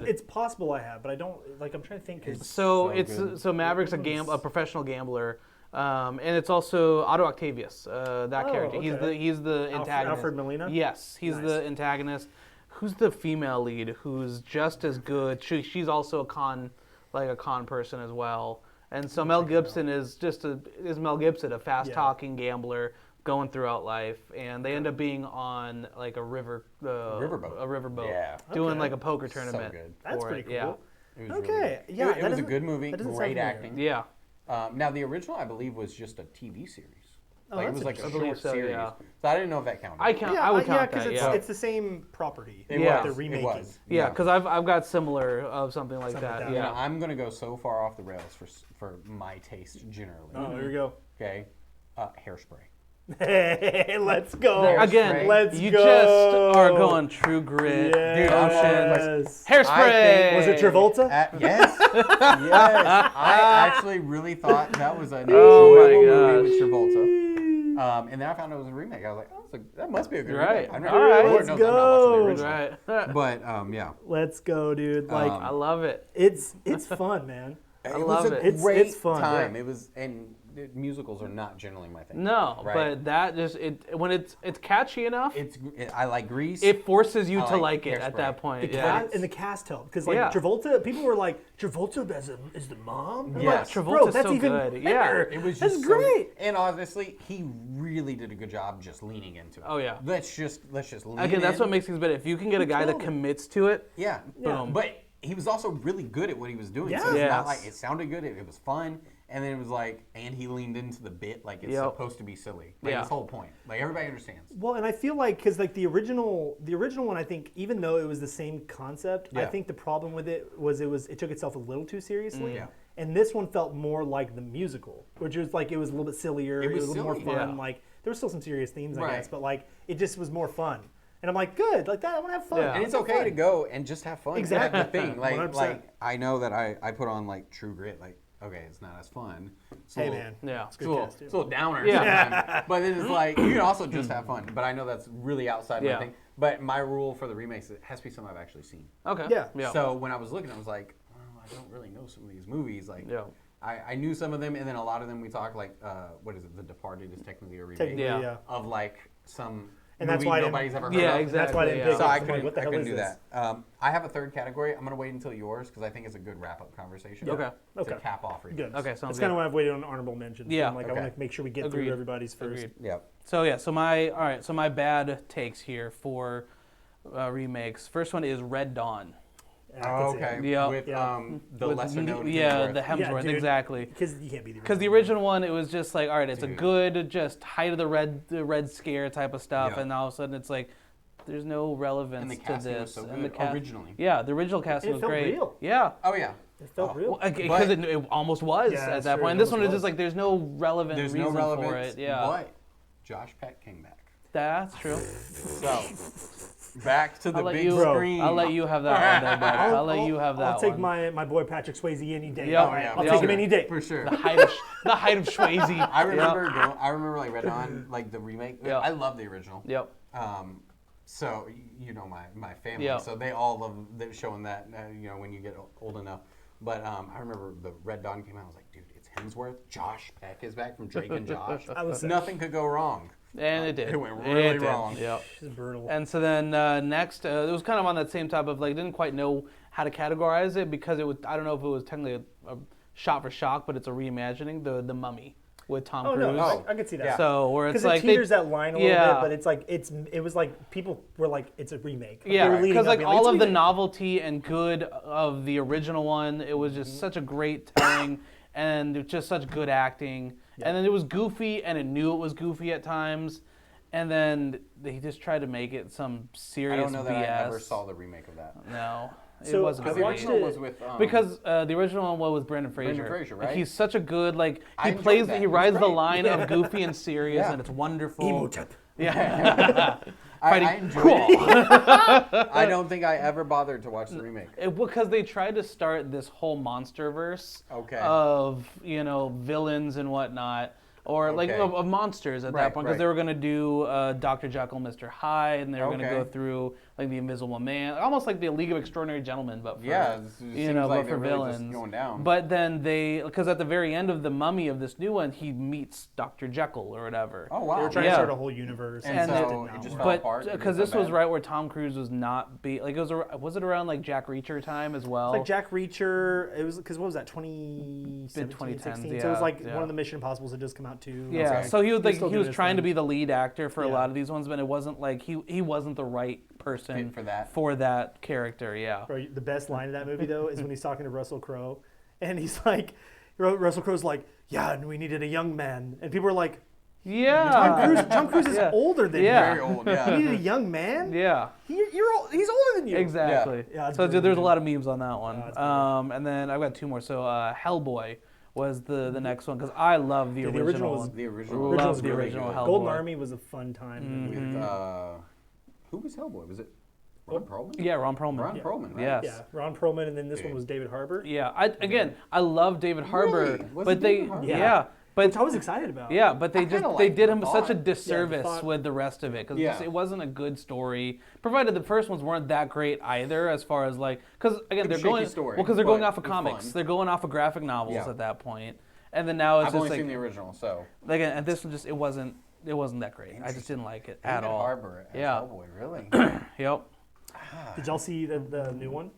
It's possible I have, but I don't. Like, I'm trying to think. 'Cause So so it's good. so Maverick's a professional gambler, and it's also Otto Octavius, that Oh, character. okay. He's the antagonist. Alfred Molina? Yes, he's Nice. the antagonist. Who's the female lead? Who's just as good? She's also a con person as well. And so Mel Gibson is Mel Gibson, a fast talking gambler, going throughout life, and they end up being on like a riverboat, Yeah. doing Okay. like a poker tournament. good. That's for pretty it. cool. Yeah. It was Okay, really good. yeah, It that was a doesn't- good movie, that doesn't sound great familiar. acting. Yeah. Now the original, I believe, was just a TV series. Oh, Like it that's was like a interesting. I believe short so, series. yeah. So I didn't know if that counted. I would count because that. it's, Yeah. it's the same property. It Yeah. that they're was. remaking. It was. Yeah, because I've got similar of something like Something that. like that. You know, Yeah. I'm gonna go so far off the rails for my taste generally. Oh, here we go. Okay, Hairspray. Hey, let's go. Again, let's you go. just are going True Grit, Dude, I'm Yes. Hairspray. I think- Was it Travolta? Yes, yes. I actually really thought that was an Oh my enjoyable movie gosh. with Travolta. And then I found out it was a remake. I was like, oh, that must be a good Right. remake. I've never, All right. Lord knows I'm not watching the original. Right. But yeah, Let's go, dude. Like I love it. it's fun, man. it love was a it. great It's fun. time. Yeah. It was, and musicals are not generally my thing. No, Right. but that just when it's catchy enough, I like Grease. it forces you I to like like it at Hairspray. that point. The Yeah. cast, and the cast helped because like Yeah. Travolta, people were like Travolta is the mom. And I'm Yes. like, Travolta's bro, that's so even good. better. Yeah. It was That's just great. And honestly, he really did a good job just leaning into it. Oh, yeah. Let's just lean Again, that's in. what makes things better. If you can get a guy that killed it. commits to it, Yeah. Boom. But he was also really good at what he was doing. So Yeah. it's not Yes. like it sounded good. It was fun. And then it was like, and he leaned into the bit like it's Yep. supposed to be silly. Like Yeah. his whole point. Like everybody understands. Well, and I feel like because like the original one, I think even though it was the same concept, I Yeah. think the problem with it was it took itself a little too seriously. Yeah. And this one felt more like the musical, which was like it was a little bit sillier, It it was was a little more silly, fun. yeah. Like there were still some serious themes, I Right. guess, but like it just was more fun. And I'm like, good, like that. I want to have fun. Yeah. And it's Let's have okay fun. to go and just have fun. Exactly. That's the thing. Like 100%. I know that I put on like True Grit. Like, okay, it's not as fun. It's a Hey little- man, yeah. it's a It's a good little, cast, too. it's a little downer Yeah. sometimes. But then it's like, you can also just have fun. But I know that's really outside my Yeah. thing. But my rule for the remakes, it has to be something I've actually seen. Okay. Yeah. So when I was looking, I was like, well, I don't really know some of these movies. Like, Yeah. I knew some of them, and then a lot of them we talked like, what is it? The Departed is technically a remake Technically, Yeah. yeah. of like some And that's movie why I didn't- nobody's ever heard Yeah, of. exactly. That's why I didn't yeah. pick So it. I I'm like, couldn't, what the I hell couldn't is do this? that. I have a third category. I'm gonna wait until yours because I think it's a good wrap-up conversation. Okay. To Okay. cap off remakes. Good. Okay, sounds That's good. kind of why I've waited on honorable mentions. Yeah. I'm like, I Okay. want to make sure we get Agreed. through everybody's first. Agreed. Yep. So yeah, so my bad takes here for remakes. First one is Red Dawn. Oh, okay. Yeah. With Yeah. The With lesser known. yeah, Hemsworth. the Hemsworth, dude. exactly. Because you can't be the Because the original one, it was just like, all right, it's a Dude. good, just height of the red scare type of stuff, Yeah. and all of a sudden it's like, there's no relevance And the to casting this. was so and the good originally. Yeah, the original casting And it was felt great. real. Yeah. Oh yeah. It felt real. Because it almost was Yeah, at that's that true, point. it And this one almost is just was. like, there's no relevant There's reason no relevance, for it. Yeah. but Josh Peck came back. That's true. So back to the I'll let big you. screen. I'll let you have that one, there, bud. I'll let you have that I'll take one. my boy Patrick Swayze any day. Yep. Oh, yeah, I'll for take him sure. any day. For sure. The height of Swayze. I remember like Red On, like the remake. Yeah. I love the original. Yep. So you know my family, Yeah. so they all love showing that. When you get old enough. But I remember the Red Dawn came out. I was like, dude, it's Hemsworth. Josh Peck is back from Drake and Josh. Nothing could go wrong. And it did. It went really It did. wrong. Yep. It's brutal. And so then next, it was kind of on that same type of like, didn't quite know how to categorize it because it was, I don't know if it was technically a shot for shock, but it's a reimagining, the Mummy with Tom Oh Cruise. no, I could see that. Yeah. So where it's Because like it teeters that line a little yeah. bit, but it's like it was like people were like it's a remake. Like, they yeah, were leading because up like being all it's a of the remake. novelty and good of the original one, it was just such a great telling and it was just such good acting. And then it was goofy and it knew it was goofy at times. And then they just tried to make it some serious I don't know that BS. I ever saw the remake of that. No, it So, wasn't. I Because the for me. watched original it- was with Because the original one was Brendan Fraser. Brendan Fraser, Like, right? he's such a good like I he enjoyed plays that. he It was rides the great. line of goofy and serious Yeah. and it's wonderful. Emotep. Yeah. I Fighting- enjoyed it. I don't think I ever bothered to watch the remake. Because they tried to start this whole monster verse Okay. of villains and whatnot, or like Okay. of monsters at Right, that point, because right. they were going to do Dr. Jekyll, Mr. Hyde, and they were going to Okay. go through like the Invisible Man, almost like the League of Extraordinary Gentlemen, but for, Yeah, it you seems know, like but for they're really villains. just going down. But then because at the very end of the Mummy of this new one, he meets Dr. Jekyll or whatever. Oh wow. They were trying Yeah. to start a whole universe, And it so did it not just work. fell apart. Because this was right where Tom Cruise was not like was it around like Jack Reacher time as well? It's like Jack Reacher. It was because what was that 2017, 2010s, 2016? So it was like yeah. one of the Mission Impossibles had just come out too. Yeah, Okay. so he was like still he doing was his trying to thing. be the lead actor for a Yeah. lot of these ones, but it wasn't like he wasn't the right person Fit for that. character. Yeah. Bro, the best line of that movie though is when he's talking to Russell Crowe, and he's like, Russell Crowe's like, yeah, and we needed a young man, and people are like, Yeah. Tom Cruise is Yeah. older than Yeah. Very old. you. You Yeah. needed a young man. Yeah. He's older than you. Exactly. Yeah, it's so brutal, there's a man. lot of memes on that one. it's brutal. And then I've got two more. So Hellboy was the next one because I love the Yeah, the original. original was- one. The original. Love Original's the really original good. Hellboy. Golden Army was a fun time. With who was Hellboy? Was it Ron Perlman? Yeah, Ron Perlman. Ron Perlman, right? Yes. Yeah, Ron Perlman, and then this Dude. one was David Harbour. Yeah. I love David Harbour, Really? Was but it they David Harbour? yeah. But Which I was excited about. yeah, but they I kinda they liked did the him such a thought. disservice thought- with the rest of it because Yeah. it wasn't a good story. Provided the first ones weren't that great either, as far as like because again they're Shaky going story, because they're going but off of it was comics. fun. They're going off of graphic novels Yeah. at that point, and then now it's I've just only like seen the original, so. again and this one just it wasn't that great. I just didn't like it at David all. Harbour as Yeah. Hellboy, really? Yep. Did y'all see the new one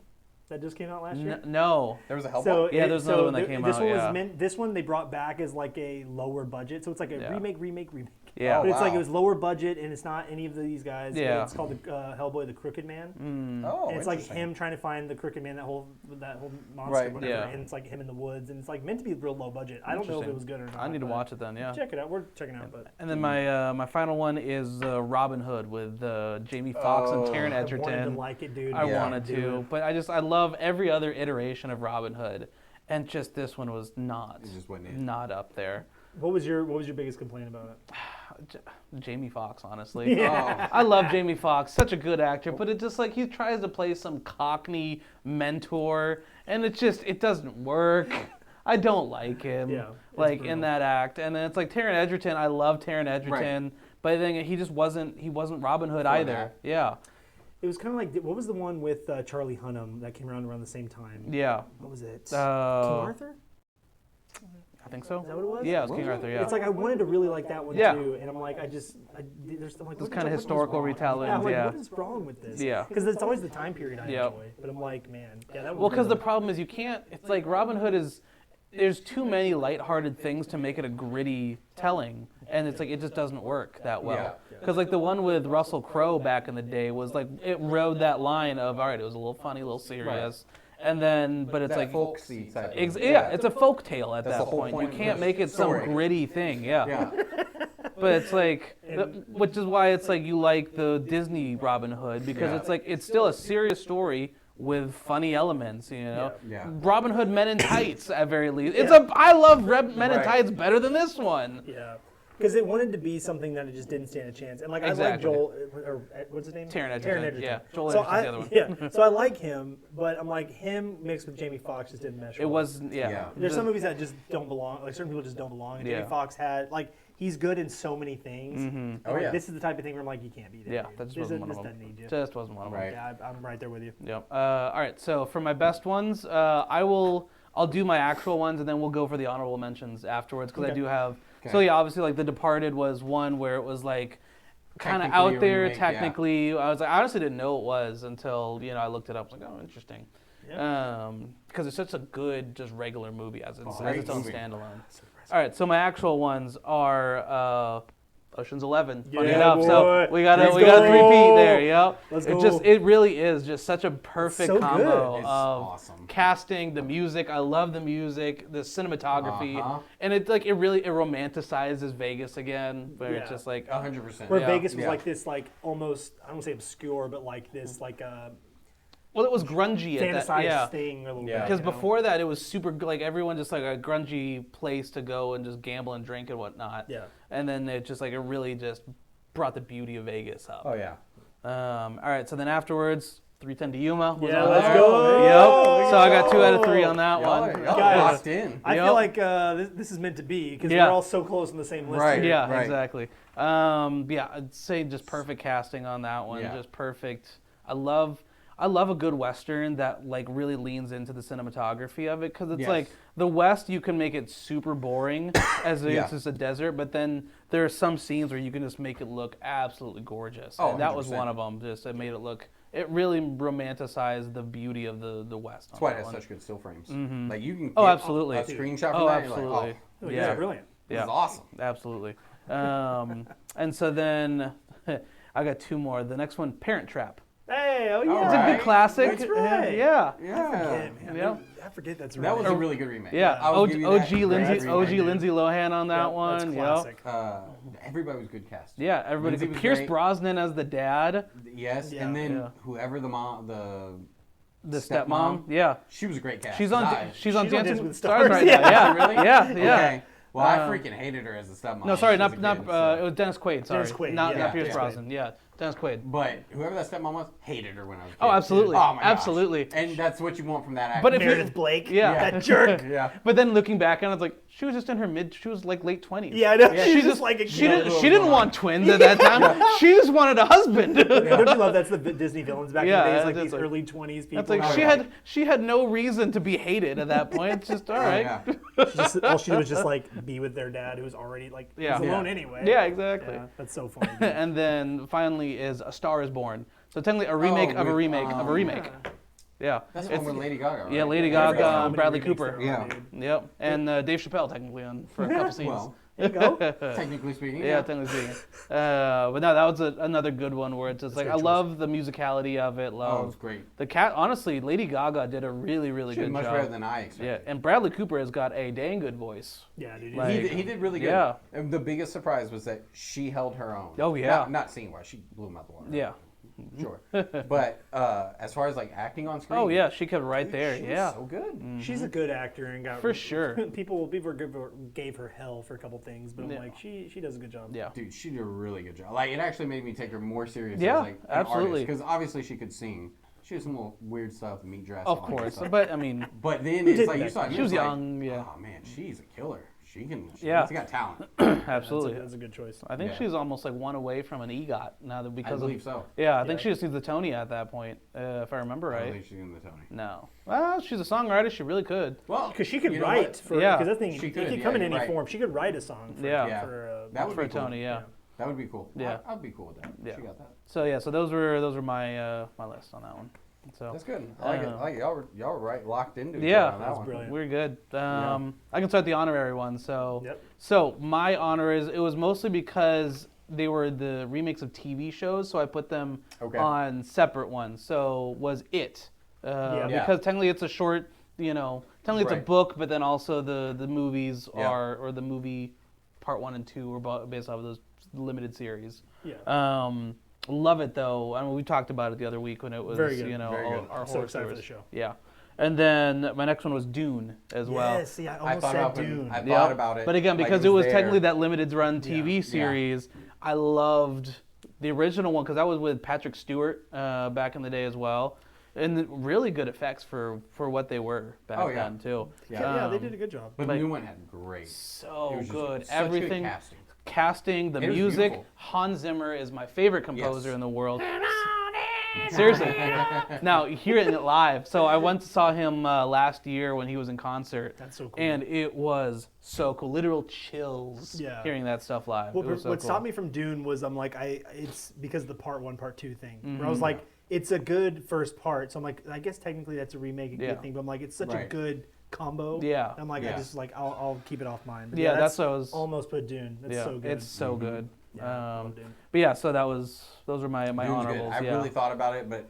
that just came out last year? No. There was a Hellboy? So Yeah, there's another one that came this out, One yeah. was meant, this one they brought back as like a lower budget, so it's like a Yeah. remake. Yeah. But it's like wow. it was lower budget, and it's not any of these guys. But Yeah. It's called the Hellboy: The Crooked Man. Oh, And it's like interesting. him trying to find the Crooked Man, that whole monster, Right, whatever. yeah. And it's like him in the woods, and it's like meant to be real low budget. I don't know if it Interesting. was good or not. I need to but watch it then. Yeah. Check it out. We're checking it out, but And then my final one is Robin Hood with Jamie Foxx and Taron I wanted to Egerton. like it, dude. I Yeah. wanted to, but I love every other iteration of Robin Hood, and just this one was not It just wasn't it. not up there. What was your biggest complaint about it? Jamie Foxx, honestly. Yeah. I love Jamie Foxx, such a good actor, but it just like he tries to play some Cockney mentor, and it doesn't work. I don't like him, Yeah, it's like brutal. in that act. And then it's like Taron Egerton. I love Taron Egerton, but then he just wasn't Robin Hood either. that. Yeah, It was kind of like, what was the one with Charlie Hunnam that came around the same time? yeah. What was it? Uh, King Arthur? I think so. Is that what it was? Yeah, it was King Arthur. Yeah, It's like I wanted to really like that one Yeah. too, and I'm like, there's I'm like, Those what- kind of what is historical wrong? retellings, Yeah, I'm like, yeah. what is wrong with this? Yeah. Because it's always the time period I Yep. enjoy, but I'm like, man, yeah, that was well, because the brutal. problem is you can't. It's like Robin Hood is. There's too many lighthearted things to make it a gritty telling, and it's like it just doesn't work that well. Yeah. Because like the one with Russell Crowe back in the day was like it rode that line of all right, it was a little funny, a little serious, and then but it's That like folksy type. yeah, it's a folk tale at That's that the whole point. You point of can't the make it some story. gritty thing. Yeah. Yeah. But it's like, which is why it's like you like the Disney Robin Hood because Yeah. it's like it's still a serious story with funny elements, you know. Yeah. Robin Hood Men in Tights at very least. I love Men in Right. Tights better than this one. Yeah. Because it wanted to be something that it just didn't stand a chance. And like I like Exactly. Joel, or what's his name? Taron Egerton, yeah. Joel so Edgerton's the other one. Yeah. So I like him, but I'm like him mixed with Jamie Foxx just didn't mesh. It well. was yeah. Yeah. There's some movies that just don't belong. Like certain people just don't belong. And Yeah. Jamie Foxx had like he's good in so many things. And, Oh, like, yeah. This is the type of thing where I'm like, you can't be there. Yeah, dude. that just This wasn't one of this them. doesn't need you. Just wasn't one of them. Right. Yeah, I'm right there with you. Yep. All right. So for my best ones, I'll do my actual ones, and then we'll go for the honorable mentions afterwards because I Okay. do have. Okay. So yeah, obviously, like The Departed was one where it was like kind of Technically out a there. remake, yeah. Technically, I was like, I honestly didn't know it was until I looked it up. I was like, oh, interesting. Because it's such a good, just regular movie as its Great own movie. standalone. All right, so my actual ones are Ocean's 11. Funny Yeah, enough, so boy. we got a Let's repeat go. there. Yep. Let's It go. it really is just such a perfect so good. combo It's of awesome. casting, the music. I love the music, the cinematography, Uh-huh. and it romanticizes Vegas again. Where it's Yeah. just like 100%. Where Yeah. Vegas was Yeah. like this, like almost I don't want to say obscure, but like this, like well, it was grungy at that. fantasized Yeah. thing a little Yeah. bit. Because you know? before that, it was super like everyone just like a grungy place to go and just gamble and drink and whatnot. Yeah. And then it just like it really just brought the beauty of Vegas up. Oh, yeah. All right, so then afterwards, 310 to Yuma was Yeah, on let's there. go. Yep. So I got 2 out of 3 on that Y'all one. are, y'all Guys, are locked in. I Yep. feel like this is meant to be because Yeah. we're all so close on the same list. Right. here. Yeah, Right. exactly. Yeah, I'd say just perfect casting on that one. Yeah. Just perfect. I love a good Western that like really leans into the cinematography of it, because it's like the West, you can make it super boring as it's just a desert, but then there are some scenes where you can just make it look absolutely gorgeous. Oh, and that was 100%. one of them. Just it made it look. It really romanticized the beauty of the West. That's why it has such good still frames. Like you can get absolutely. a screenshot from that. Absolutely. You're like, Oh, Yeah. yeah, brilliant. this is awesome. Absolutely. And so then I got two more. The next one, Parent Trap. Hey, oh yeah. All It's a right. good classic. That's right. Yeah. Yeah. Man, Yeah. I forget that's right. That was a really good remake. Yeah. I will give you that. OG Lindsay, Great OG remake. Lindsay Lohan on that Yep, one. That's Yep. classic. Everybody was good cast. Yeah, everybody. Lindsay was Pierce great. Brosnan as the dad, Yes, Yeah. and then Yeah. whoever the mom, the stepmom. Yeah. she was a great cast. She's on She's Dancing with with Stars. Stars right now. Yeah, Yeah. really? Yeah. Yeah. Okay. Well, I freaking hated her as a stepmom. No, sorry, She was not a not. kid, so- It was Dennis Quaid. Sorry, Dennis Quaid, not yeah. Pierce Yeah. Brosnan. Yeah, Dennis Quaid. But whoever that stepmom was, hated her when I was a kid. Oh, absolutely. Oh my gosh. Absolutely. And that's what you want from that actor. But if you- Meredith Blake. Yeah. That jerk. yeah. But then looking back on it, it's like she was just in her she was like late 20s. Yeah, I know. Yeah, She's She just like a she kid. didn't want twins at that time. She just wanted a husband. Don't you love that's the Disney villains back Yeah, in the days, like it's these like- early 20s people. That's like Oh, she yeah. she had no reason to be hated at that point. It's just all right. Yeah. All she did was just like be with their dad, who was already like Yeah. was alone Yeah. anyway. Yeah, exactly. Yeah, that's so funny. And then finally is A Star Is Born. So technically a remake of a with, remake of a remake. Yeah. That's the one with Lady Gaga, right? Yeah, Lady Every Gaga, comedy Bradley remakes Cooper. that are on, Yeah. dude. Yep. And Dave Chappelle technically on for a couple scenes. Well, There you go. technically speaking. Yeah, technically speaking. But no, that was another good one where it's just like a I good choice. love the musicality of it. Oh, it Love was great. the cat. Honestly, Lady Gaga did a really She good did much job. better than I Yeah, expected. and Bradley Cooper has got a dang good voice. Yeah, dude. Like- He did really good. Yeah. And the biggest surprise was that she held her own. Oh, yeah. Not scene wise, she blew him out the water. Yeah. Sure. But as far as like acting on screen. Oh yeah, she kept right there. She was Yeah. so good. She's a good actor and got For sure. People gave her hell for a couple things, but I'm Yeah. like she does a good job. Yeah. Dude, she did a really good job. Like it actually made me take her more serious Yeah, as like an absolutely. Because obviously she could sing. She has some little weird stuff, meat dress. Of and all that course, stuff. but I mean, But then Who it's did like you that? saw it. She was like, young, yeah. Oh man, she's a killer. She Yeah. She's got talent. absolutely. That's a good choice. I think Yeah. she's almost like one away from an EGOT now that I because believe of so. yeah. I think Yeah. she just needs the Tony at that point, if I remember I don't right. think she's in the Tony. No, well, she's a songwriter. She really could. Well, Because she could you know write what? for Yeah. because that thing She it could, could yeah, come in you're any right. form. She could write a song for Yeah. That would for be cool. Tony. Yeah. That would be cool. Yeah. I'd be cool with that. Yeah. She got that. So yeah, so those were my my list on that one. So That's good. I like it. I like it. Y'all were right locked into each Yeah. other on that That's one. brilliant. we're good. I can start the honorary one. So Yep. so my honor it was mostly because they were the remakes of TV shows, so I put them Okay. on separate ones. So was it Yeah. because technically it's a short, technically it's a Right. book, but then also the movies Yeah. or the movie part 1 and 2 were based off of those limited series. Yeah. Love it though. I mean, we talked about it the other week when it was, Very good. Very good. our I'm so horror excited for stories. the show. Yeah, and then my next one was Dune as well. Yes, yeah, I I almost thought said about Dune. I Yeah. thought about it. But again, like because it was there. technically that limited run TV Yeah. series, I loved the original one because that was with Patrick Stewart back in the day as well, and really good effects for what they were back Oh, yeah. then too. Yeah, they did a good job. But like- the new one had great. It So was just good, such everything. Good casting. Casting, the It was music. beautiful. Hans Zimmer is my favorite composer Yes. in the world. Seriously. Now, hearing it live. So I went to saw him last year when he was in concert. That's so cool. And it was so cool. Literal chills Yeah. hearing that stuff live. What, It was so what cool. stopped me from Dune was it's because of the part 1, part 2 thing. Where Mm-hmm. I was like, it's a good first part, so I'm like, I guess technically that's a remake, a Yeah. good thing, but I'm like, it's such a Right. good combo. Yeah. I'm like, Yeah. I just like, I'll keep it off mine. But Yeah, that's what I was. almost put Dune. That's Yeah, so good. it's so good. Yeah, I love Dune. But yeah, so those were my Dune's good. honorables. I yeah. really thought about it, but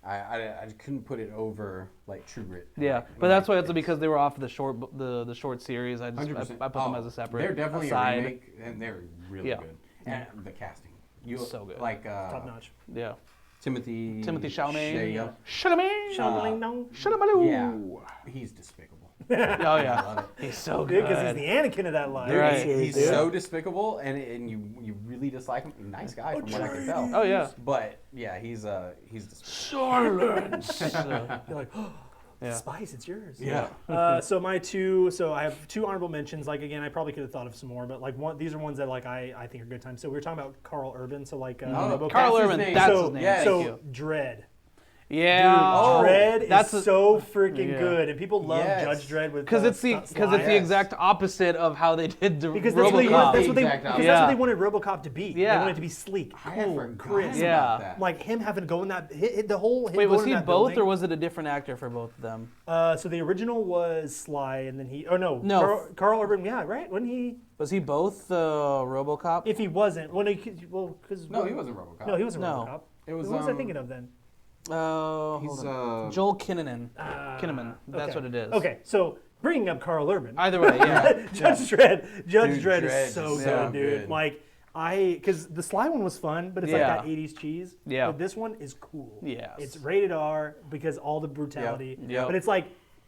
I couldn't put it over like True Grit. Yeah, but that's why it's because they were off the short series. I 100%. put them as a separate. They're definitely aside. a remake, and they're really Yeah. good. And the casting, So good. Like Top notch. Yeah. Timothy Chalamet. Chalamet. Chalamet. Chalamet. Chalamet. Yeah, he's despicable. Oh I yeah. love it. He's so Dude, good. because he's the Anakin of that line. Dude, Right. he's Yeah. so despicable, and you really dislike him. Nice guy from what I can tell. Oh yeah. But yeah, he's despicable. Silence. You're like, oh, Yeah. Spice, it's yours. Yeah. So I have 2 honorable mentions. Like again, I probably could have thought of some more, but like these are ones that like I think are good times. So we were talking about Carl Urban. So like Oh, RoboCop. Carl That's his Urban. name. That's so his name. yeah, Thank so you. Dread. Yeah. Dude, Dredd That's is so freaking yeah. good, and people love Yes. Judge Dredd with because it's the exact opposite of how they did the because that's what they RoboCop. want, that's what they Exact because opposite. that's what Yeah. they wanted RoboCop to be. They Yeah. wanted it to be sleek, I had cool, forgotten crisp. Yeah. about that. Like him having to go in that hit the whole. Him Wait, was going he in that both, building. or was it a different actor for both of them? So the original was Sly, and then he. Oh no, No. Carl Urban. Yeah, right. Wasn't he? Was he both RoboCop? If he wasn't, because No, he wasn't RoboCop. No, he wasn't No. RoboCop. It was, Who was I thinking of then? He's Joel Kinnaman. Kinnaman. That's Okay. what it is. Okay, so bringing up Carl Urban. Either way, yeah. Judge Dredd. Judge Dude, Dredd Dredd is so is good, so dude. good. Like because the Sly one was fun, but it's Yeah. like that 80s cheese. Yeah. But this one is cool. Yes. It's rated R because all the brutality. Yep. But it's like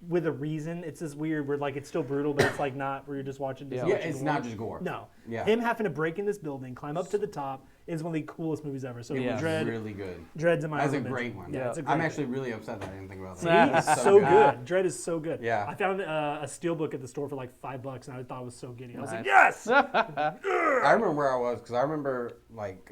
with a reason. It's this weird where like it's still brutal, but it's like not where you're just watching. Yeah. Yeah, watching it's gore. not just gore. No. Yeah. Him having to break in this building, climb up to the top is one of the coolest movies ever. So Yeah. Dredd, Really good. Dredd's in my That's a honorable great mention. one. Yeah, it's a great I'm one. actually really upset that I didn't think about See, that. it's so good. Dredd is so good. Yeah. I found a steelbook at the store for like $5, and I thought it was so giddy. I was like, Nice. yes. I remember where I was because I remember like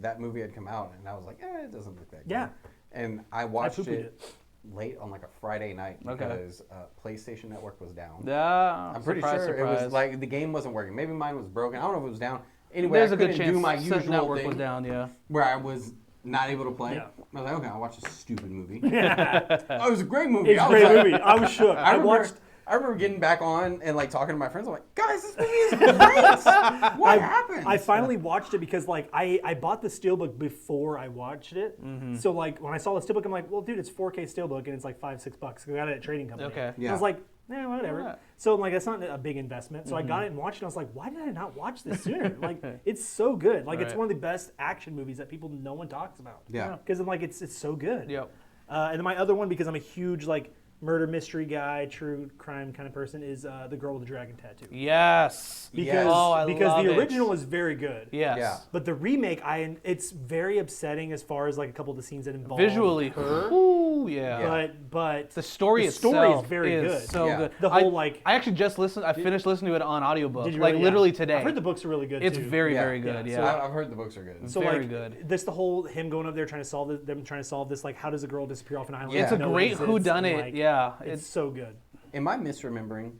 that movie had come out and I was like, it doesn't look that good. Yeah. And I watched poo-pooed it late on like a Friday night Okay. because PlayStation Network was down. Yeah. I'm pretty surprise, sure surprise. it was like the game wasn't working. Maybe mine was broken. I don't know if it was down. Anyway, There's I a good couldn't chance do my Set usual Network thing was down, yeah. where I was not able to play. Yeah. I was like, okay, I'll watch this stupid movie. Oh, it was a great movie. It's a I was great like- movie. I was shook. I watched. I remember getting back on and like talking to my friends. I'm like, guys, this movie is great. What happened? I finally watched it because like I bought the steelbook before I watched it. Mm-hmm. So like when I saw the steelbook, I'm like, well, dude, it's 4K steelbook and it's like $5-6. I got it at a trading company. Okay. And I was like, whatever. Yeah. So like that's not a big investment. So I got it and watched it. And I was like, why did I not watch this sooner? Like it's so good. Like it's Right. one of the best action movies that no one talks about. Yeah. Because like it's so good. Yep. And then my other one, because I'm a huge like murder mystery guy, true crime kind of person, is The Girl with the Dragon Tattoo. Yes. Because Oh, I because love the it. original is very good. Yes. Yeah. But the remake, it's very upsetting as far as like a couple of the scenes that involve Visually, her. ooh, yeah. But The story the itself story is very good. So Yeah. good. The whole, like- I actually just listened. I finished listening to it on audiobook, Did you like really? literally Yeah. today. I've heard the books are really good It's too. very, Yeah. very good. Yeah, Yeah. so I've heard the books are good. So very like good. this, the whole him going up there trying to solve it, them trying to solve this, like how does a girl disappear off an island? Yeah. It's a No great exits, and, whodunit. like, Yeah. it's so good. Am I misremembering?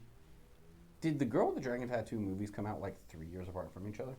Did the Girl with the Dragon Tattoo movies come out like 3 years apart from each other?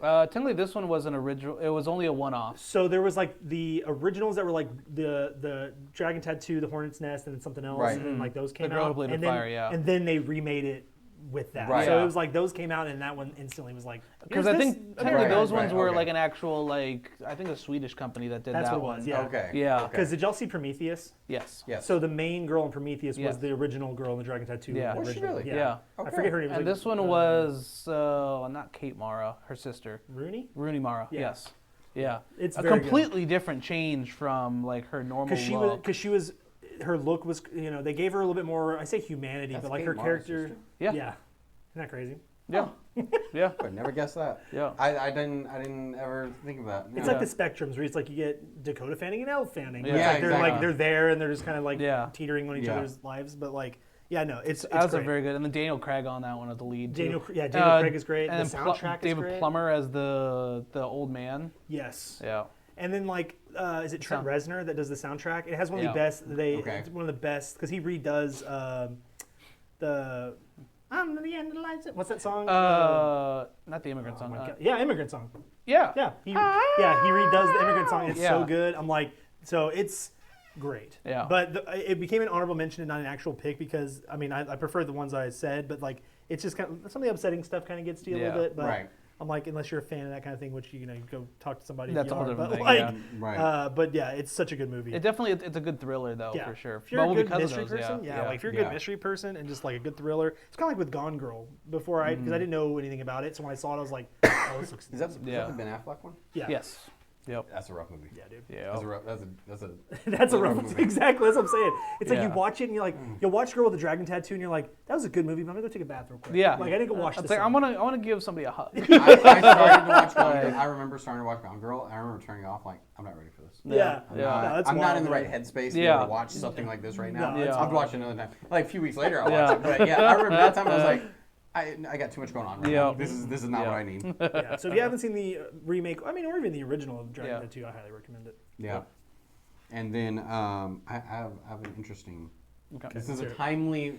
Technically, this one was an original. It was only a one-off. So there was like the originals that were like the Dragon Tattoo, the Hornet's Nest, and then something else, Right. and then like those came Girl Who out, Played with and then Fire, yeah. and then they remade it with that. Right. So Yeah. it was like those came out, and that one instantly was like Because here's I this think technically Right, those right, ones were okay. like an actual I think a Swedish company that did That's that what it one. was, yeah. Okay. Yeah. Okay. Because did y'all see Prometheus? Yes. Yes. So the main girl in Prometheus Yes. was the original girl in the Dragon Tattoo. Yeah. the Was she original. really? Yeah. I forget her name. It was And like, this one was not Kate Mara, her sister, Rooney. Rooney Mara. Yeah. Yes. Yeah. It's a very good. completely different change from like her normal look. Because she was, her look was, they gave her a little bit more. I say humanity, That's but like Kate her Mara's character. sister? Yeah. Yeah. Isn't that crazy? Yeah. Yeah. I never guessed that. Yeah. I didn't ever think of that. It's Yeah. like the spectrums where it's like you get Dakota Fanning and Elle Fanning. Yeah. It's like Yeah, they're exactly. like they're there and they're just kind of like Yeah. teetering on each Yeah. other's lives, but like it's That was great. a very good. And then Daniel Craig on that one as the lead. too. Daniel Craig is great. And The then soundtrack is David great. Plummer as the old man. Yes. Yeah. And then like is it Trent Reznor that does the soundtrack? It has one of Yeah. the best. Okay. It's one of the best because he redoes the I'm the end of the lights. What's that song? Not the immigrant song. Yeah, Immigrant Song. Yeah. Yeah, he redoes the Immigrant Song. It's so Yeah. good. I'm like, so it's great. Yeah. But it became an honorable mention and not an actual pick because I mean I prefer the ones I said, but like it's just kind of some of the upsetting stuff kind of gets to you a little Yeah. bit. But Right. I'm like, unless you're a fan of that kind of thing, which you go talk to somebody. That's if a you whole are, different but thing, like, yeah. Right. But yeah, it's such a good movie. It definitely it's a good thriller though Yeah. for sure. If you're a Well, good because of mystery those, person, yeah. like if you're a Yeah. good mystery person and just like a good thriller, it's kind of like with Gone Girl. Before because I didn't know anything about it, so when I saw it, I was like, oh, this looks. Is that Yeah. the Ben Affleck one? Yeah. Yes. Yep. That's a rough movie. Yeah, dude. Yeah. That's a rough. That's a rough rough movie. exactly. That's what I'm saying. It's like you Yeah. watch it and you're like, you'll watch Girl with the Dragon Tattoo and you're like, that was a good movie, but I'm gonna go take a bath real quick. Yeah. Like I didn't go watch It's this. like I want to give somebody a hug. I started to watch Gone Girl. I remember starting to watch Gone Girl. And I remember turning it off like, I'm not ready for this. Yeah. Yeah. No, that's I'm not wild, in the man. right headspace to be Yeah. able to watch something like this right now. No, it's I'll wild. watch it another time. Like a few weeks later, I'll Yeah. watch it. But yeah, I remember that time I was like, I got too much going on right Yeah. now. This is not Yeah. what I need. Yeah. So if you haven't seen the remake, I mean, or even the original of Dragon Yeah. Tattoo, I highly recommend it. Yeah. And then I have an interesting. Okay. This is a timely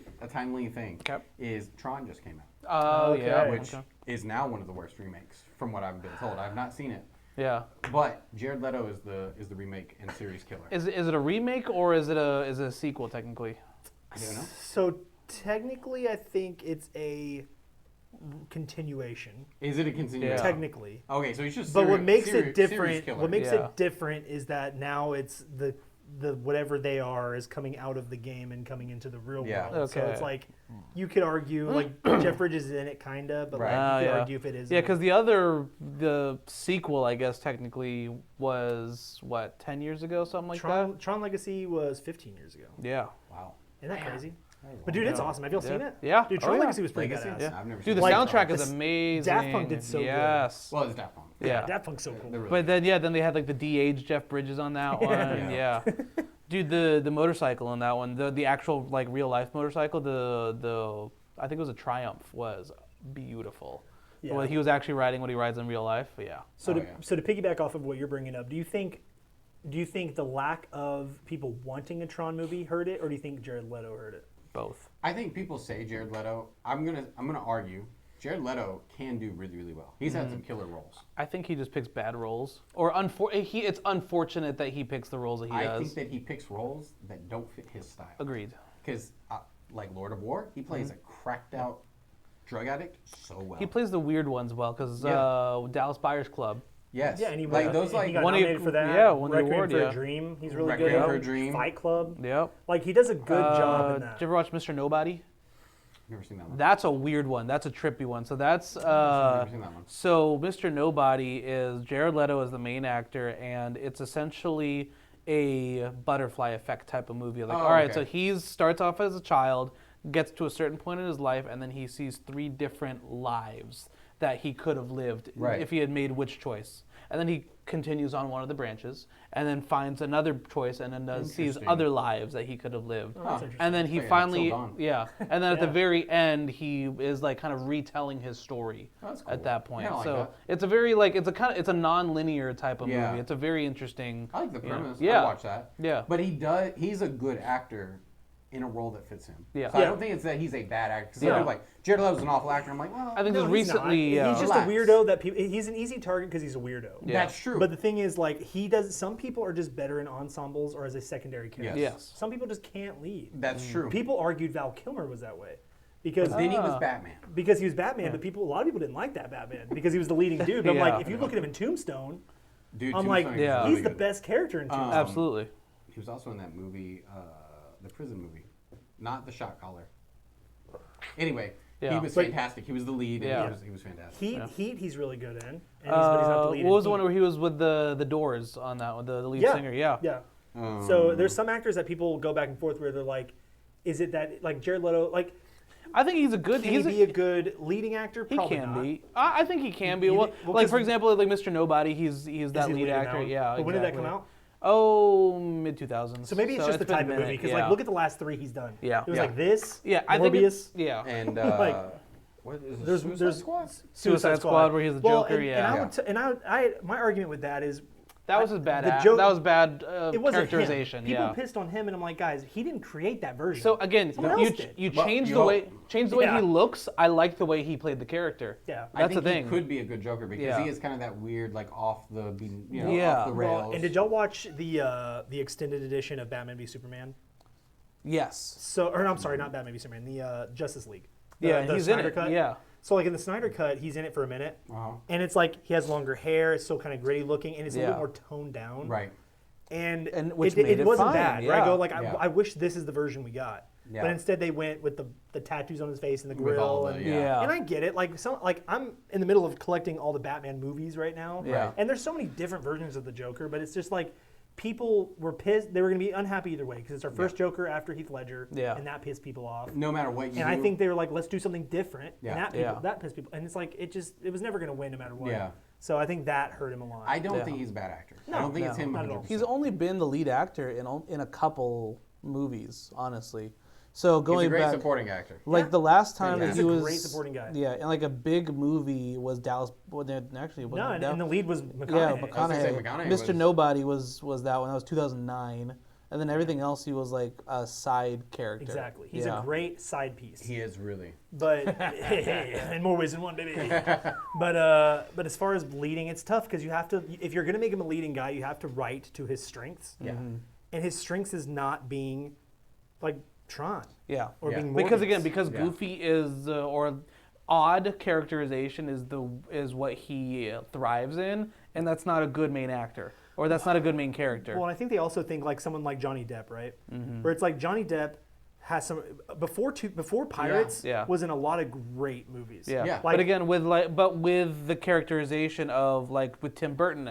thing. Okay. Is Tron just came out, Oh yeah. which is now one of the worst remakes, from what I've been told. I've not seen it. Yeah. But Jared Leto is the remake and series killer. Is it a remake or is it a sequel technically? I don't know. So technically, I think it's a continuation. Is it a continuation? Yeah. Technically. Okay, so he's just. But what makes series it different? killer. What makes Yeah. it different is that now it's the whatever they are is coming out of the game and coming into the real Yeah. world. So Okay. it's like you could argue like Jeff Bridges is in it kinda, but Right. like you could Yeah. argue if it is. Yeah, because the sequel, I guess technically was what 10 years ago, something like that. Tron Legacy was 15 years ago. Yeah. Wow. Isn't that crazy? But dude, it's awesome. Have y'all seen it? Yeah. Dude, Oh, Tron yeah. Legacy was pretty Legacy? badass. Yeah. I've never Dude, seen the it. Like, soundtrack this- is amazing. Daft Punk did so good. Yes. Well, it's Daft Punk. Yeah. Daft Punk's so cool. They're really But then then they had like the de-aged Jeff Bridges on that one. Yeah. Yeah. Dude, the motorcycle on that one, the actual like real life motorcycle, the I think it was a Triumph, was beautiful. Yeah. Well, he was actually riding what he rides in real life. But yeah. So Oh, to yeah. so to piggyback off of what you're bringing up, do you think the lack of people wanting a Tron movie hurt it, or do you think Jared Leto hurt it? Both. I think people say Jared Leto. I'm gonna argue. Jared Leto can do really, really well. He's had some killer roles. I think he just picks bad roles, or it's unfortunate that he picks the roles that he I does. think that he picks roles that don't fit his style. Agreed. Because, like Lord of War, he plays a cracked out drug addict so well. He plays the weird ones well, because Yeah. Dallas Buyers Club. Yes. Yeah, and he like won, those and like he got Won a- nominated for that. yeah, won the Requiem award, for yeah. a Dream. He's really Requiem good. for a Dream. Fight Club. Yep. Like he does a good job in that. Did you ever watch Mr. Nobody? Never seen that one. That's a weird one. That's a trippy one. So that's Never seen that one. so Mr. Nobody is Jared Leto as the main actor, and it's essentially a butterfly effect type of movie. Like, Oh, all right, okay. so he starts off as a child, gets to a certain point in his life, and then he sees 3 different lives that he could have lived Right. if he had made which choice. And then he continues on one of the branches, and then finds another choice, and then sees Interesting. other lives that he could have lived. Oh, that's interesting. And then he Oh, yeah, finally, Till Dawn. yeah. And then at the Yeah. very end, he is like kind of retelling his story Oh, that's at cool. that point. Yeah, I like so that. it's a very like it's a non-linear type of Yeah. movie. It's a very interesting. I like the premise. Yeah. I watch that. Yeah. But he's a good actor in a role that fits him. Yeah. So I Yeah. don't think it's that he's a bad actor. Because Yeah. they're like, Jared Leto's an awful actor. I'm like, well, I think No, just he's not. recently, He's just Relax. a weirdo that people. He's an easy target because he's a weirdo. Yeah. that's true. But the thing is, like, he does. Some people are just better in ensembles or as a secondary character. Yes. Some people just can't lead. that's true. People argued Val Kilmer was that way because Then he was Batman. because he was Batman, but a lot of people didn't like that Batman because he was the leading dude. But I'm Yeah. like, if you look at him in Tombstone, Dude, I'm like, Tombstone Yeah. was he's really the good. best character in Tombstone. Absolutely. He was also in that movie, the prison movie, not the shot collar. Anyway, Yeah. he was But- fantastic. He was the lead, Yeah. and he was fantastic. Heat, he's really good in. And but he's not the lead What in was the one Heat. where he was with the Doors on that one, the lead Yeah. singer? Yeah. Yeah. So there's some actors that people go back and forth where they're like, is it that like Jared Leto like I think he's a good. can He's he be a good leading actor? he Probably can not. be. I think he can be. You Well, think- well, like 'cause- for example, like Mr. Nobody, he's that Is he lead leading actor. now? Yeah. But when did that exactly. come out? Oh, mid 2000s. So maybe it's just the type of movie because like look at the last 3 he's done. Yeah. It was Yeah. like this. Yeah, I think Morbius. yeah. And Like, what is it? there's- Suicide there's- Squad? Suicide Squad, where he's the Well, Joker. and, Yeah. I my argument with that is That was his bad. the That joke- was bad it wasn't characterization. him. People Yeah. pissed on him, and I'm like, guys, he didn't create that version. So again, Someone you else did. you Well, change you the hope. way Yeah. he looks. I like the way he played the character. Yeah. I That's think the thing. he could be a good Joker because Yeah. he is kind of that weird, like off the, Yeah. off the rails. Well, and did y'all watch the extended edition of Batman v Superman? Yes. So, or no, I'm sorry, not Batman v Superman, the Justice League. Yeah, the he's in Snyder it. Cut. Yeah. So like in the Snyder Cut, he's in it for a minute, Uh-huh. and it's like he has longer hair. It's still kind of gritty looking, and it's a Yeah. little more toned down. Right. And which it made it wasn't fine, bad. Right? I yeah. go like, Yeah. I wish this is the version we got. Yeah. But instead they went with the tattoos on his face and the With grill. all the- and, yeah. and I get it. Like I'm in the middle of collecting all the Batman movies right now. Yeah. And there's so many different versions of the Joker, but it's just like people were pissed. They were going to be unhappy either way because it's our first Joker after Heath Ledger. Yeah. And that pissed people off. No matter what you And do. I think they were like, let's do something different. Yeah. And Yeah. that pissed people. And it's like it was never going to win no matter what. Yeah. So I think that hurt him a lot. I don't Yeah. think he's a bad actor. No, I don't think it's no, him not at all. 100%. He's only been the lead actor in a couple movies, honestly. So He's going a great back, supporting actor. like the last time that He's he a was great supporting guy. Yeah, and like a big movie was Dallas. Well, actually, it No, wasn't and the lead was McConaughey. Yeah, I was gonna say McConaughey Mr. was- Nobody was that one. That was 2009, and then everything else he was like a side character. Exactly. He's Yeah. a great side piece. He is really. But in more ways than one, baby. But as far as leading, it's tough because you have to. If you're gonna make him a leading guy, you have to write to his strengths. Yeah. And his strengths is not being like Tron. Yeah. Or Yeah. being Because Morbius. again, because Yeah. Goofy is or odd characterization is what he thrives in, and that's not a good main actor, or that's not a good main character. Well, and I think they also think like someone like Johnny Depp, right? Mm-hmm. Where it's like Johnny Depp has some before Pirates Yeah. was in a lot of great movies. Yeah. Yeah. Like- But again, with the characterization of like with Tim Burton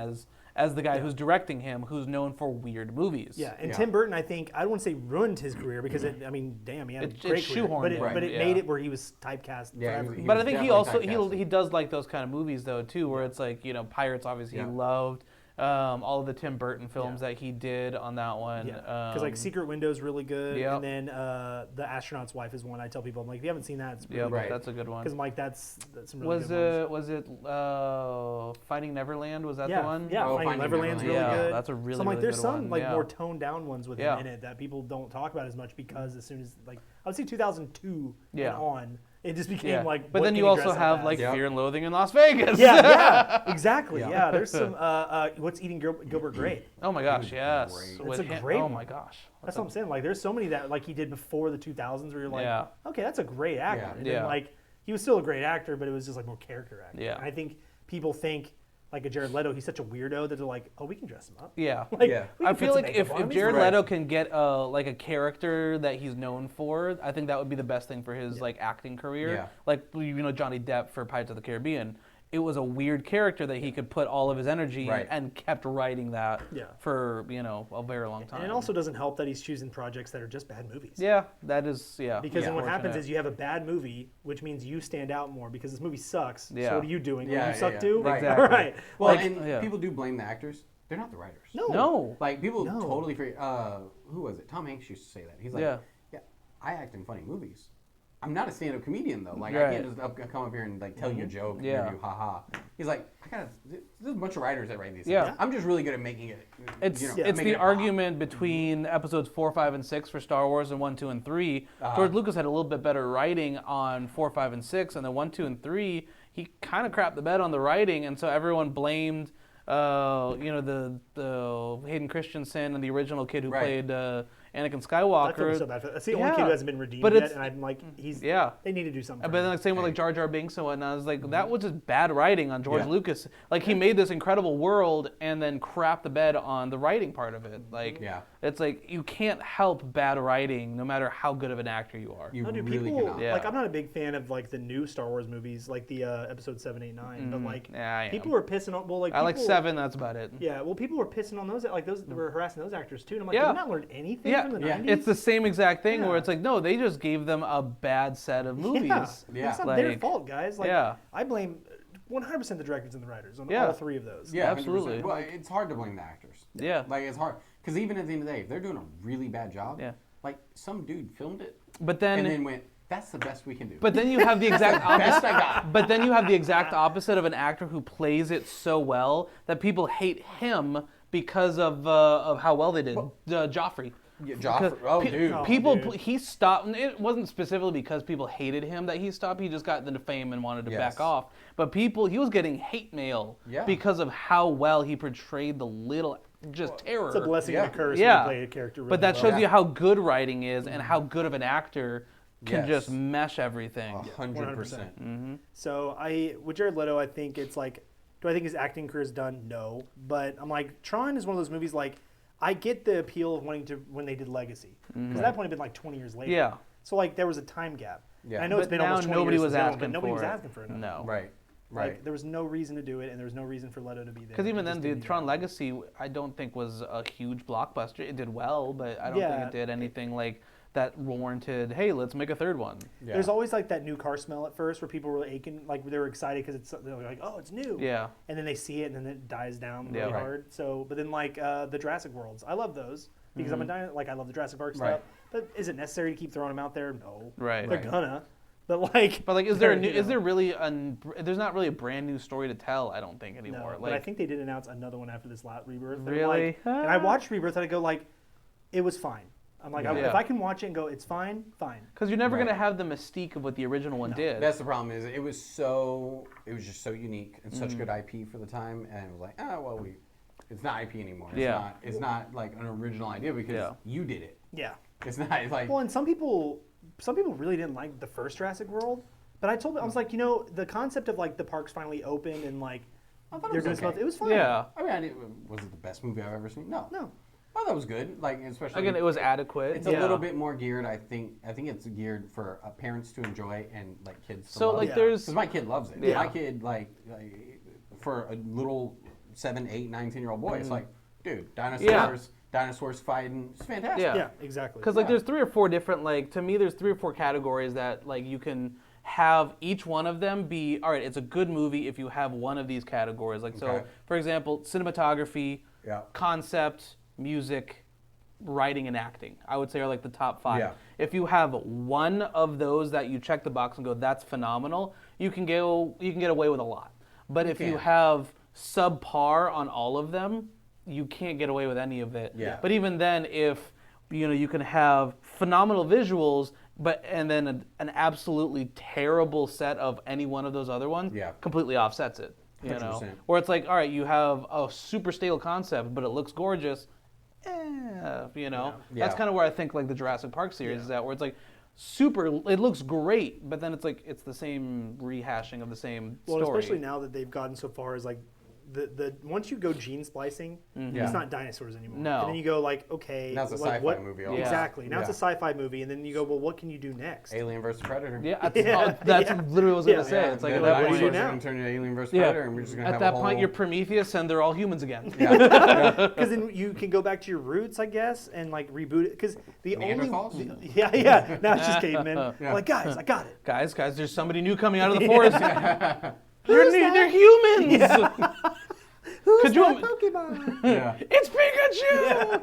as the guy who's directing him, who's known for weird movies. Yeah, and Yeah. Tim Burton, I think I don't want to say ruined his career because I mean, damn, he had a It great career, shoehorned but it, him, but it yeah. made it where he was typecast Yeah, forever. he But I was think he definitely also typecasted. he does like those kind of movies though too, where it's like Pirates obviously Yeah. he loved. All of the Tim Burton films that he did on that one. Yeah, because like Secret Window is really good, Yep. and then The Astronaut's Wife is one I tell people. I'm like, if you haven't seen that, it's really yeah, good. Right. that's a good one. Because I'm like, that's some really Was good ones. Finding Neverland? Was that Yeah, the one? yeah, Oh, Finding Finding Neverland's really Neverland. good. Yeah, that's a really, So I'm like, really there's good some one, like yeah. more toned down ones with Yeah. him in it that people don't talk about as much because as soon as like I would say 2002 Yeah. and on, it just became Yeah. like. But what then can you dress also up have as? like Yep. Fear and Loathing in Las Vegas. yeah, exactly. Yeah. Yeah, there's some. What's Eating Gilbert Grape? Oh my gosh, yes. great. With That's a him- great Oh one. my gosh. That's what I'm saying. Like, there's so many that like he did before the 2000s where you're like, Yeah. okay, that's a great actor. Yeah. And Yeah. then like he was still a great actor, but it was just like more character actor. Yeah. And I think people think like a Jared Leto, he's such a weirdo that they're like, oh, we can dress him up. Yeah. Like, Yeah. we I can put feel some like makeup if on him. He's Jared great. Leto can get like a character that he's known for, I think that would be the best thing for his like acting career. Yeah. Like Johnny Depp for Pirates of the Caribbean. It was a weird character that he could put all of his energy Right. and kept writing that Yeah. for a very long time. And it also doesn't help that he's choosing projects that are just bad movies. yeah, that is Because then what happens unfortunate. is you have a bad movie, which means you stand out more because this movie sucks. Yeah. So what are you doing? Yeah, you suck yeah. too? Right. Exactly. All right. Well, Like, and yeah. people do blame the actors. They're not the writers. No. Like people No. totally forget. Who was it? Tom Hanks used to say that. He's like, Yeah. yeah, I act in funny movies. I'm not a stand-up comedian though. Like I Right. can't just come up here and like tell you a joke and Yeah. give you haha. He's like, there's a bunch of writers that write these. Yeah. Things. I'm just really good at making it. It's it's it's the argument between episodes 4, 5, and 6 for Star Wars and 1, 2, and 3. George Lucas had a little bit better writing on 4, 5, and 6, and then 1, 2, and 3 he kind of crapped the bed on the writing, and so everyone blamed the Hayden Christensen and the original kid who Right. played Anakin I feel Skywalker. so bad. That's the only Yeah. kid who hasn't been redeemed But yet, it's- and I'm like, he's. Yeah. They need to do something. But for then him. like same with like Jar Jar Binks and whatnot. It's like that was just bad writing on George Yeah. Lucas. Like he made this incredible world and then crapped the bed on the writing part of it. Like Yeah. it's like you can't help bad writing no matter how good of an actor you are. You No, dude, really people cannot. Yeah. like I'm not a big fan of like the new Star Wars movies, like the episode 7, 8, 9. But like Yeah, I am. people were pissing on. Well, like I like people- 7. That's about it. Yeah, well, people were pissing on those. Like those were harassing those actors too. And I'm like, Yeah. did you not learn anything Yeah, from the Yeah. 90s? it's the same exact thing where Yeah. it's like no, they just gave them a bad set of movies. Yeah, Yeah. it's not their Like, fault, guys. Like, yeah. I blame 100% the directors and the writers on Yeah. all three of those. Yeah, Absolutely. 100%. Well, it's hard to blame the actors. Yeah. Like it's hard because even at the end of the day, if they're doing a really bad job, Yeah. like some dude filmed it But and then went, "That's the best we can do." But then you have the exact best opposite. I got. But then you have the exact opposite of an actor who plays it so well that people hate him because of how well they did. Joffrey. Yeah, Joffrey. Oh, dude. People, dude. he stopped. And it wasn't specifically because people hated him that he stopped. He just got into fame and wanted to Yes. back off. But he was getting hate mail Yeah. because of how well he portrayed the little terror. It's a blessing Yeah. and a curse Yeah. when you play a character really But that well. shows Yeah. you how good writing is and how good of an actor can Yes. just mesh everything. 100%. So with Jared Leto, I think it's like, do I think his acting career is done? No. But I'm like, Tron is one of those movies like, I get the appeal of wanting to when they did Legacy. Because at that point, it'd been like 20 years later. Yeah. So like there was a time gap. Yeah. And I know But it's been now almost 20 nobody years was since that one, asking but nobody for was it. asking for it. No. Right. Like there was no reason to do it, and there was no reason for Leto to be there. Because even It then, just the didn't Tron even- Legacy, I don't think was a huge blockbuster. It did well, but I don't Yeah. think it did anything like that warranted. Hey, let's make a third one. Yeah. There's always like that new car smell at first, where people were aching, like they were excited because they're like, oh, it's new. Yeah. And then they see it, and then it dies down really Yeah. Right. hard. So, but then like the Jurassic Worlds, I love those because I'm a I love the Jurassic Park stuff. Right. But is it necessary to keep throwing them out there? No. Right. They're gonna. But like, is there a new, is there really there's not really a brand new story to tell, I don't think anymore. No, but I think they did announce another one after this last Rebirth. Really? And I watched Rebirth and I go like, it was fine. I'm like, if I can watch it and go, it's fine, fine. Because you're never gonna have the mystique of what the original one did. That's the problem. Is it was just so unique and such good IP for the time, and it was like, it's not IP anymore. It's not like an original idea because you did it. Yeah. It's not like. Well, and some people really didn't like the first Jurassic World, but I was like, the concept of like the parks finally opened and like they're doing stuff. It was fun. Yeah. I mean, was it the best movie I've ever seen? No. Oh, that was good. Like, especially again, it was adequate. It's a little bit more geared. I think it's geared for parents to enjoy and like kids. To love. There's because my kid loves it. Yeah. My kid like for a little 7, 8, 9, 10-year-old boy, it's like, dude, dinosaurs fighting. It's fantastic. Yeah, exactly. Because there's 3 or 4 different to me there's 3 or 4 categories that like you can have each one of them be all right. It's a good movie if you have one of these categories. Like so, for example, cinematography, concept, music, writing, and acting, I would say are like the top 5. Yeah. If you have one of those that you check the box and go, that's phenomenal, you can get away with a lot. But if you have subpar on all of them, you can't get away with any of it. Yeah. But even then, if you can have phenomenal visuals, and then an absolutely terrible set of any one of those other ones, completely offsets it. You know, or it's like, all right, you have a super stale concept, but it looks gorgeous. That's kind of where I think like the Jurassic Park series is at, where it's like super, it looks great, but then it's like it's the same rehashing of the same story. Well, especially now that they've gotten so far as like the once you go gene splicing, it's not dinosaurs anymore. No. And then you go like, okay, now it's a like, sci-fi movie. Also. Exactly. Now it's a sci-fi movie, and then you go, well, what can you do next? Alien versus Predator. Yeah, that's literally what I was gonna say. It's like at that point, you're going to turn into Alien versus Predator, and we're just going to have at that point, you're Prometheus, and they're all humans again. Because then you can go back to your roots, I guess, and like reboot it. Because the Neanderthals? Now it's just cavemen. Like, guys, I got it. Guys, there's somebody new coming out of the forest. They're humans. Yeah. Who's that Pokemon? It's Pikachu!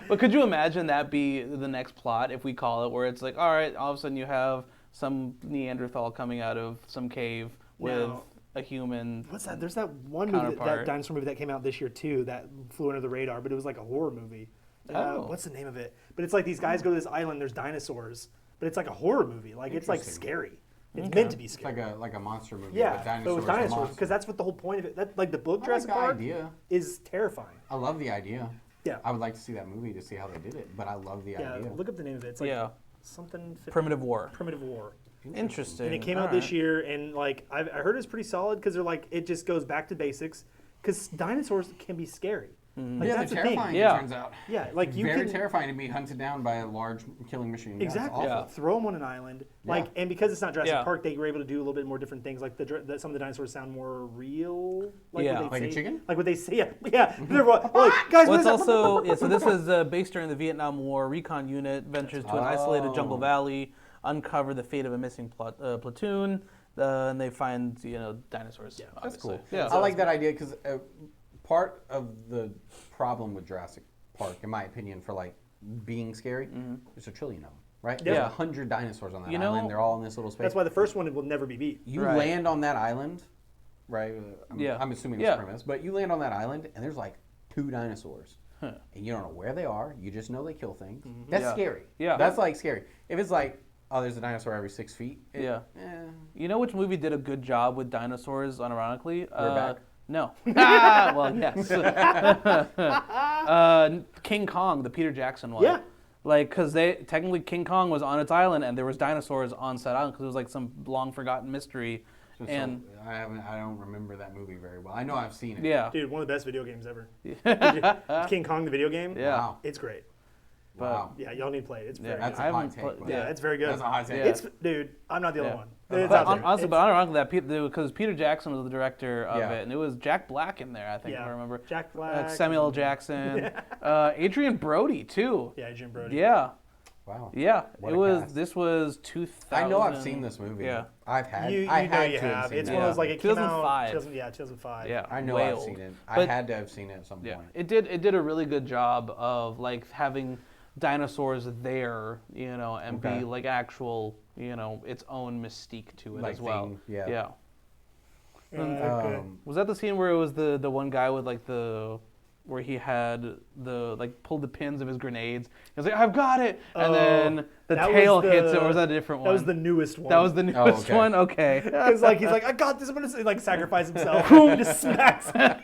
But could you imagine that be the next plot, if we call it, where it's like, all right, all of a sudden you have some Neanderthal coming out of some cave with a human. What's that? There's that one movie, that dinosaur movie that came out this year too, that flew under the radar, but it was like a horror movie. What's the name of it? But it's like these guys go to this island, there's dinosaurs, but it's like a horror movie. Like it's like scary. It's meant to be scary. It's like a monster movie. Yeah, but with dinosaurs, because that's what the whole point of it. That like the book Jurassic Park is terrifying. I love the idea. Yeah, I would like to see that movie to see how they did it, but I love the idea. Look up the name of it. It's like something. Primitive War. Primitive War. Interesting. And it came out this year, and like I heard it's pretty solid because they're like it just goes back to basics. Because dinosaurs can be scary. Like, yeah, that's they're the terrifying. thing. It turns out. Yeah, like you very can terrifying to be hunted down by a large killing machine. Exactly. Yeah, throw them on an island. Like, and because it's not Jurassic Park, they were able to do a little bit more different things. Like some of the dinosaurs sound more real. Like like a chicken. Like what they say. Yeah. They're like, guys. Well, it's also so this is based during the Vietnam War. Recon unit ventures to an isolated jungle valley, uncover the fate of a missing platoon, and they find dinosaurs. Yeah, that's cool. Yeah, I like that idea because part of the problem with Jurassic Park, in my opinion, for like being scary, there's a trillion of them, right? There's 100 dinosaurs on that island. They're all in this little space. That's why the first one will never be beat. You land on that island, right? I'm assuming it's premise, but you land on that island and there's like 2 dinosaurs. And you don't know where they are. You just know they kill things. That's scary. Yeah. That's like scary. If it's like, oh, there's a dinosaur every 6 feet. You know which movie did a good job with dinosaurs, unironically? We're Back. No. Well, yes. King Kong, the Peter Jackson one. Yeah. Like, because technically King Kong was on its island and there was dinosaurs on said island because it was like some long forgotten mystery. And I don't remember that movie very well. I know I've seen it. Yeah. Dude, one of the best video games ever. King Kong, the video game. Yeah. Wow. It's great. Wow. Yeah, y'all need to play it. It's very that's good. a hot take. Yeah, it's very good. That's a hot take. It's, dude, I'm not the only one. It's but out there. honestly, but ironically, because Peter Jackson was the director of it, and it was Jack Black in there, I think, if I remember. Jack Black. Samuel L. Jackson. Adrian Brody, too. Yeah, Adrian Brody. Yeah. Wow. Yeah, What a cast. This was 2000. I know I've seen this movie. Yeah. I've had. You I know had you to have. seen It's it. one of those like it came 2005. out. 2005. Yeah. I know way I've old. seen it. But I had to have seen it at some point. It did a really good job of like having dinosaurs there, and Okay. be like actual, its own mystique to it Like as well. thing, yeah. Was that the scene where it was the one guy with like where he had pulled the pins of his grenades? He was like, "I've got it," and then the tail hits it. Or was that a different one? That was the newest one. That was the newest okay. one. Okay. Because he's like, I got this. I'm gonna like sacrifice himself. Boom! Just smacks him.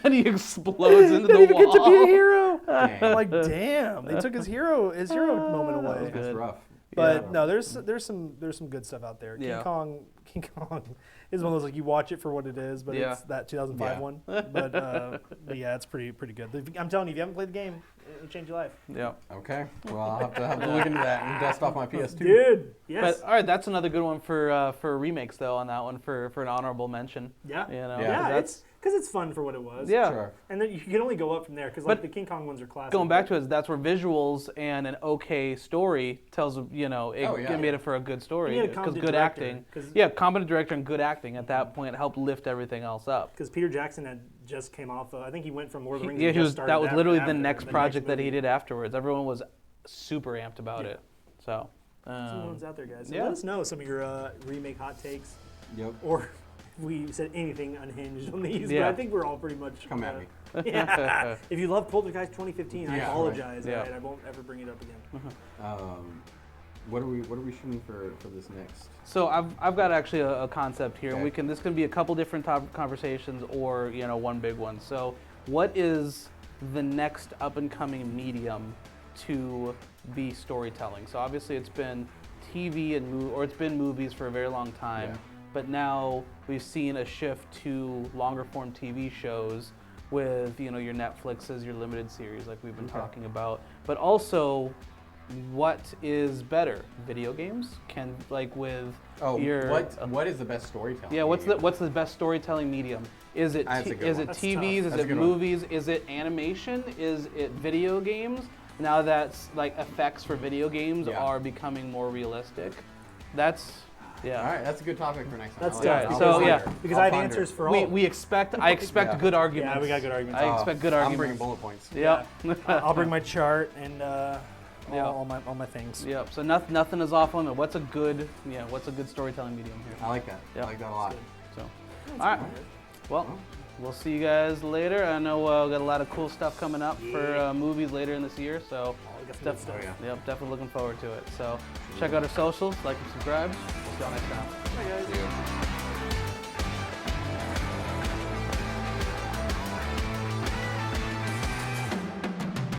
And he explodes into the Didn't even wall. get to be a hero. Dang. I'm like, damn, they took his hero moment away. That's rough. But no, there's some good stuff out there. Yeah. King Kong is one of those like you watch it for what it is, but Yeah. it's that 2005 Yeah. one. But yeah, it's pretty good. I'm telling you, if you haven't played the game, it'll change your life. Yeah. Okay. Well, I'll have to look into that and dust off my PS2. Dude, yes. But all right, that's another good one for remakes though. On that one for an honorable mention. Yeah. Yeah. That's Because it's fun for what it was. yeah. Sure. And then you can only go up from there because But the King Kong ones are classic. Going back to it, that's where visuals and an okay story tells it made it for a good story You need a because competent good director, acting. 'cause- Yeah, competent director and good acting at that point helped lift everything else up. Because Peter Jackson had just came off. I think he went from Lord of the Rings. Yeah, and just started that was literally the after, next project that he movie. did afterwards. Everyone was super amped about it. So Some ones out there, guys. So yeah. let us know some of your remake hot takes, Yep. or if we said anything unhinged on these. Yeah. But I think we're all pretty much. Come at me. Yeah. If you love Poltergeist 2015, I Yeah, apologize. right. All right? I won't ever bring it up again. What are we shooting for this next? So I've got actually a concept here. Okay. This can be a couple different conversations or one big one. So what is the next up and coming medium to be storytelling? So obviously it's been TV or it's been movies for a very long time, Yeah. but now we've seen a shift to longer form TV shows with your Netflixes, your limited series like we've been talking about, but also what is better? Video games? What is the best storytelling? Yeah, medium? what's the best storytelling medium? Is it That's a good is one. it That's TVs? tough. Is That's a it good one. movies? Is it animation? Is it video games? Now that's like effects for video games Yeah. are becoming more realistic. That's All right, that's a good topic for next time. That's I like tough. that. because- I'll so, yeah. ponder. Because I'll I have ponder. answers for all. I expect Yeah. good arguments. Yeah, we got good arguments. I expect good I'm arguments. bringing bullet points. Yep. I'll bring my chart and Yeah. all my things. Yep. So nothing is off limit. What's a good storytelling medium here? I like that. Yeah. I like that a lot. So, all right. Well, we'll see you guys later. I know we got a lot of cool stuff coming up for movies later in this year, so We got some good stuff. yep, definitely looking forward to it. So check out our socials, like and subscribe. We'll see y'all next time. Bye, guys. See you.